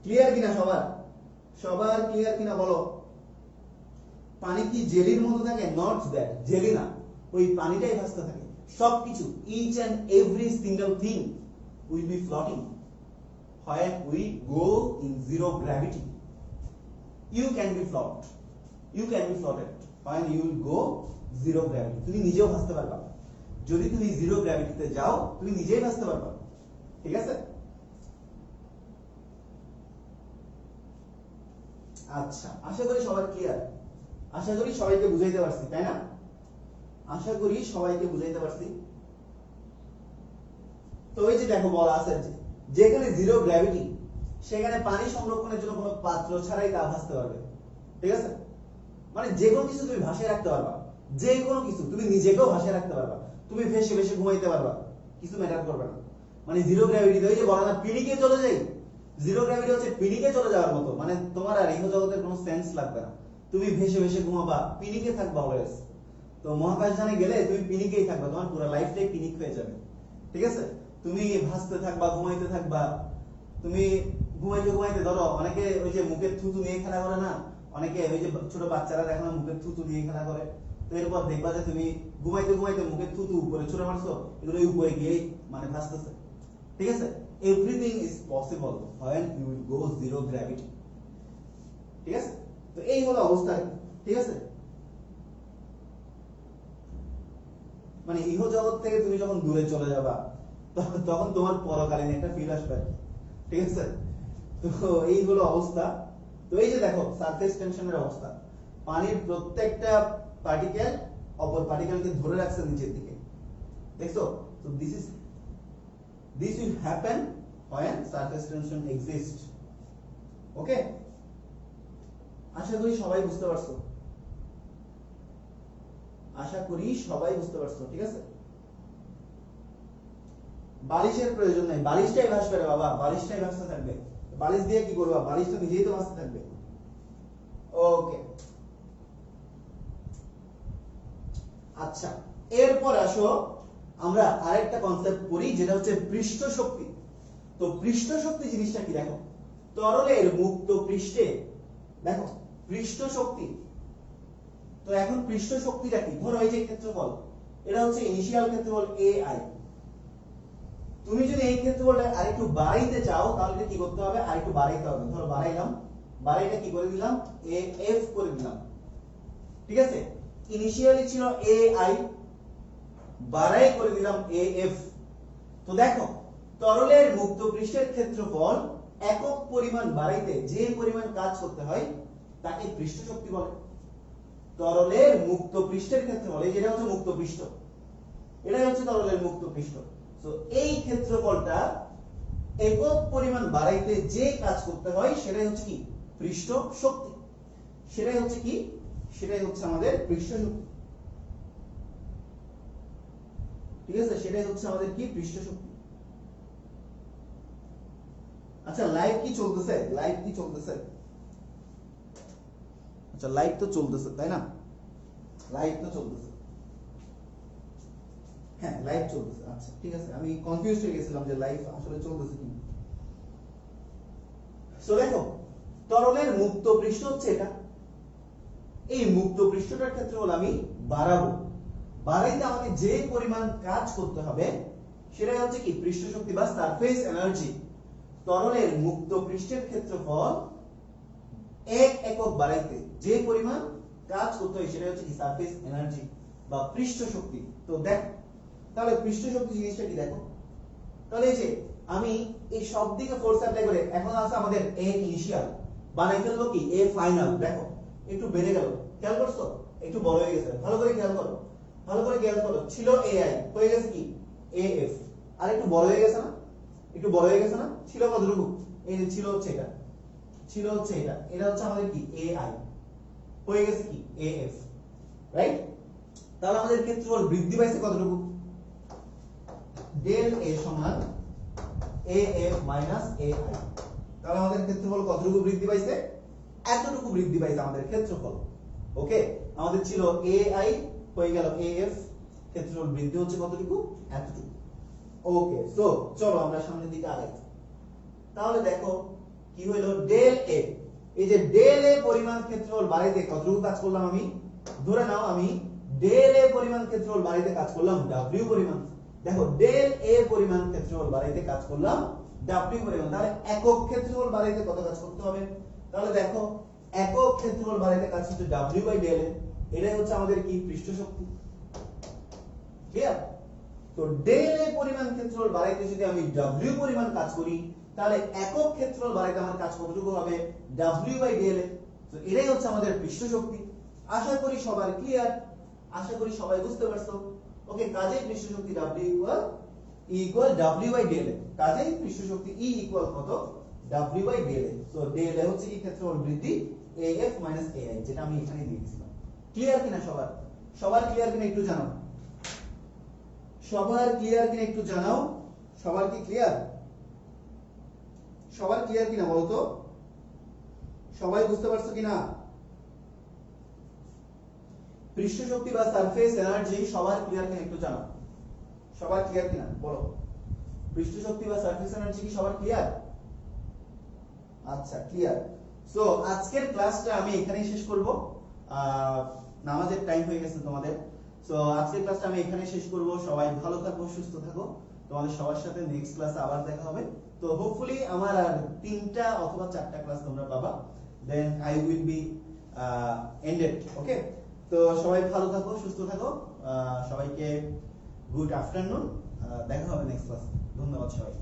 ক্লিয়ার কিনা সবার ক্লিয়ার কিনা বলো? পানি কি জেলির মতো থাকে? নট দ্যাট, জেলি না, ওই পানিটাই ভাসতে থাকে। সবকিছু, each and every single thing will be floating when we go in zero gravity. You can be floated when you will go zero gravity. তুমি নিজেও ভাসতে পারবা, যদি তুমি জিরো গ্র্যাভিটিতে যাও তুমি নিজেই ভাসতে পারবা, ঠিক আছে? আচ্ছা, আশা করি সবার ক্লিয়ার, আশা করি সবাইকে বুঝাইতে পারছি, তাই না? আশা করি সবাইকে বুঝাইতে পারছি। তো ওই যে দেখো বলা আছে যেখানে জিরো গ্র্যাভিটি, সেখানে পানি সংরক্ষণের জন্য কোনো পাত্র ছাড়াই তা ভাসতে পারবে, ঠিক আছে? মানে যে কোনো কিছু তুমি ভাসিয়ে রাখতে পারবা, যে কোনো কিছু, তুমি নিজেকেও ভাসিয়ে রাখতে পারবা, তুমি ভেসে ভেসে ঘুমাইতে পারবা, কিছু ম্যাটার করবে না। মানে জিরো গ্র্যাভিটিতে ওই যে বলা না পিনিকে চলে যাই, জিরো গ্র্যাভিটি হচ্ছে পিনিকে চলে যাওয়ার মতো। মানে তোমার আর ইহ জগতের কোনো সেন্স লাগবে না, তুমি ভেসে ভেসে ঘুমাবা, পিনিকে থাকবা অলওয়েজ। তো মহাকাশযানে গেলে তুমি পিনিকেই থাকবা, তোমার পুরো লাইফটাই পিনিক হয়ে যাবে, ঠিক আছে? তুমি ভাসতে থাকবা, ঘুমাইতে থাকবা। তুমি ঘুমাইতে ধরো অনেকে ওই যে মুখের থুতু নিয়ে খেলা করে না, অনেকে ওই যে ছোট বাচ্চারা দেখো না মুখের থুতু নিয়ে খেলা করে। তো এরপর দেখবা যে তুমি ঘুমাইতে মুখের থুতু উপরে ছুঁড়ে মারছো, এগুলো উপরে গিয়ে মানে ভাসতেছে, ঠিক আছে? Everything is possible when you will go zero gravity, ঠিক আছে? তো এই হলো অবস্থা, ঠিক আছে? মানে ইহ জগৎ থেকে তুমি যখন দূরে চলে যাবা তখন তোমার পরকালীন একটা ফিল আসবে, ঠিক আছে? তো এই হলো অবস্থা। তো এই যে দেখো সারফেস টেনশনের অবস্থা, পানির প্রত্যেকটা পার্টিকেল অপর পার্টিকেলকে ধরে রাখছে নিচের দিকে, দেখছো? তো this will happen when surface tension exists. ওকে, আশা করি সবাই বুঝতে পারছো, আশা করি সবাই বুঝতে পারছো, ঠিক আছে। বালিশের প্রয়োজন নাই, বালিশটাই ভাসবে রে বাবা, বালিশটাই ভাসতে থাকবে। বালিশ দিয়ে কি করবা, বালিশ তো নিজেই তো ভাসতে থাকবে। ওকে, আচ্ছা এরপর আসো আমরা আরেকটা কনসেপ্ট পড়ি, যেটা হচ্ছে পৃষ্ঠ শক্তি। তো পৃষ্ঠ শক্তি জিনিসটা কি দেখো, তরলের মুক্ত পৃষ্ঠে দেখো পৃষ্ঠ শক্তি। তো এখন পৃষ্ঠ শক্তিটা কি, ধরো এই যে ক্ষেত্রফল, এটা হচ্ছে ইনিশিয়াল ক্ষেত্রফল এ আই। তুমি যদি এই ক্ষেত্রফলটা আরেকটু বাড়াইতে চাও তাহলে কি করতে হবে, আরেকটু বাড়াইতে হবে। ধরো বাড়াইলাম, বাড়াইটা কি করে দিলাম, এ এফ করে দিলাম, ঠিক আছে। ইনিশিয়ালি ছিল এ আই, বাড়াই করে দিলাম এ এফ। তো দেখো তরলের মুক্ত পৃষ্ঠের ক্ষেত্রফল একক পরিমাণ বাড়াইতে যে পরিমাণ কাজ করতে হয় তাকে পৃষ্ঠ শক্তি বলে। তরলের মুক্ত পৃষ্ঠের ক্ষেত্রফল, এই যেটা হচ্ছে মুক্ত পৃষ্ঠ, এটাই হচ্ছে তরলের মুক্ত পৃষ্ঠ। তো এই ক্ষেত্রফলটা একক পরিমাণ বাড়াইতে যে কাজ করতে হয় সেটাই হচ্ছে কি, পৃষ্ঠ শক্তি। সেটাই হচ্ছে কি, সেটাই হচ্ছে আমাদের পৃষ্ঠ শক্তি, ঠিক আছে। সেটাই হচ্ছে আমাদের কি, পৃষ্ঠ শক্তি। আচ্ছা লাইভ কি চলতেছে, লাইভ কি চলতেছে? আচ্ছা লাইভ তো চলতেছে তাই না, লাইভ তো চলতেছে, হ্যাঁ লাইভ চলতেছে। আচ্ছা ঠিক আছে, আমি কনফিউজ হয়ে গেছিলাম যে লাইভ আসলে চলতেছে কি। সো দেখো তরলের মুক্ত পৃষ্ঠ হচ্ছে এটা, এই মুক্ত পৃষ্ঠটার ক্ষেত্রফল আমি বাড়াবো, বাড়াইতে আমাকে যে পরিমাণ কাজ করতে হবে সেটাই হচ্ছে কি, পৃষ্ঠ শক্তি বা সারফেস এনার্জি। তরলের মুক্ত পৃষ্ঠের ক্ষেত্রফল এক একক বাড়াইতে যে পরিমাণ কাজ করতে হয় সেটা হচ্ছে কি, সারফেস এনার্জি বা পৃষ্ঠ শক্তি। তো দেখো তাহলে পৃষ্ঠ শক্তি জিনিসটা কি দেখো, তাহলে এই যে আমি এই সব দিকে ফোর্স অ্যাপ্লাই করে এখন আছে আমাদের এ ইনিশিয়াল, বানাই ফেলবো কি এ ফাইনাল। দেখো একটু বেড়ে গেল, খেয়াল করছো, একটু বড় হয়ে গেছে, ভালো করে খেয়াল করো, ভালো করে খেয়াল করো। ছিল এ আই, হয়ে গেছে কি এ এফ, আর একটু বড় হয়ে গেছে না, একটু বড় হয়ে গেছে না। ছিল কতটুকু, এই যে ছিল হচ্ছে এটা, ছিল হচ্ছে এটা, এটা হচ্ছে আমাদের কি এ আই, হয়ে গেছে কি এ এফ, রাইট। তাহলে আমাদের ক্ষেত্রফল বৃদ্ধি পাইছে কতটুকু, ডেল এ সমান A F minus A I. তাহলে আমাদের ক্ষেত্রফল কতটুকু বৃদ্ধি পাইছে, এতটুকু বৃদ্ধি পাইছে আমাদের ক্ষেত্রফল। ওকে, আমাদের ছিল এ আই, হয়ে গেল এ এফ, ক্ষেত্রফল বৃদ্ধি হচ্ছে কতটুকু, এতটুকু। ওকে, সো চলো আমরা সামনের দিকে আগাই। তাহলে দেখো কি হইলো, ডেল এ, এই যে ডেল এ পরিমাণ ক্ষেত্রফল বাড়াইতে কতটুকু কাজ করলাম আমি, ধরে নাও আমি ডেল এ পরিমাণ ক্ষেত্রফল বাড়াইতে কাজ করলাম ডব্লিউ পরিমাণ। দেখো ডেল এ পরিমাণ ক্ষেত্রফল বাড়াইতে কাজ করলাম ডব্লিউ পরিমাণ, তাহলে একক ক্ষেত্রফল বাড়াইতে কত কাজ করতে হবে, তাহলে দেখো একক ক্ষেত্রফল বাড়াইতে কাজ হচ্ছে ডব্লিউ বাই ডেল এ, এটাই হচ্ছে আমাদের কি, পৃষ্ঠ শক্তি। ক্লিয়ার? তো ডেল এ পরিমাণ ক্ষেত্রফল বাড়াইতে যদি আমি ডব্লিউ পরিমাণ কাজ করি তাহলে একক ক্ষেত্রফল বাড়াইতে আমার কাজ কতটুকু হবে, ডব্লিউ বাই ডেল এ। তো এটাই হচ্ছে আমাদের পৃষ্ঠ শক্তি। আশা করি সবার ক্লিয়ার, আশা করি সবাই বুঝতে পারছো। ওকে, কাজেই পৃষ্ঠ শক্তি W equal W by del A, কাজেই পৃষ্ঠ শক্তি E ইকুয়াল কত, W by del A. So del A হচ্ছে কি, ক্ষেত্রফল বৃদ্ধি AF মাইনাস AI, যেটা আমি এখানে দিয়ে দিয়েছিলাম। ক্লিয়ার কিনা সবার, সবার ক্লিয়ার কিনা একটু জানাও, সবার ক্লিয়ার কিনা একটু জানাও, সবার কি ক্লিয়ার, সবার ক্লিয়ার কিনা বলতো, সবাই বুঝতে পারছো কিনা? পৃষ্ঠ শক্তি বা সারফেস এনার্জি সবার ক্লিয়ার কিনা একটু জানাও, সবার ক্লিয়ার কিনা বলো, পৃষ্ঠ শক্তি বা সারফেস এনার্জি কি সবার ক্লিয়ার? আচ্ছা ক্লিয়ার। সো আজকের ক্লাসটা আমি এখানেই শেষ করব, নামাজের টাইম হয়ে গেছে তোমাদের। সো আজকের ক্লাসটা আমি এখানেই শেষ করব। সবাই ভালো থাকো, সুস্থ থাকো, তোমাদের সবার সাথে নেক্সট ক্লাসে আবার দেখা হবে। তো হোপফুলি আমার আর 3টা অথবা 4টা ক্লাস তোমরা পাবা, then I will be ended. Okay, তো সবাই ভালো থাকো, সুস্থ থাকো, সবাইকে গুড আফটারনুন, দেখা হবে নেক্সট ক্লাসে। ধন্যবাদ সবাই।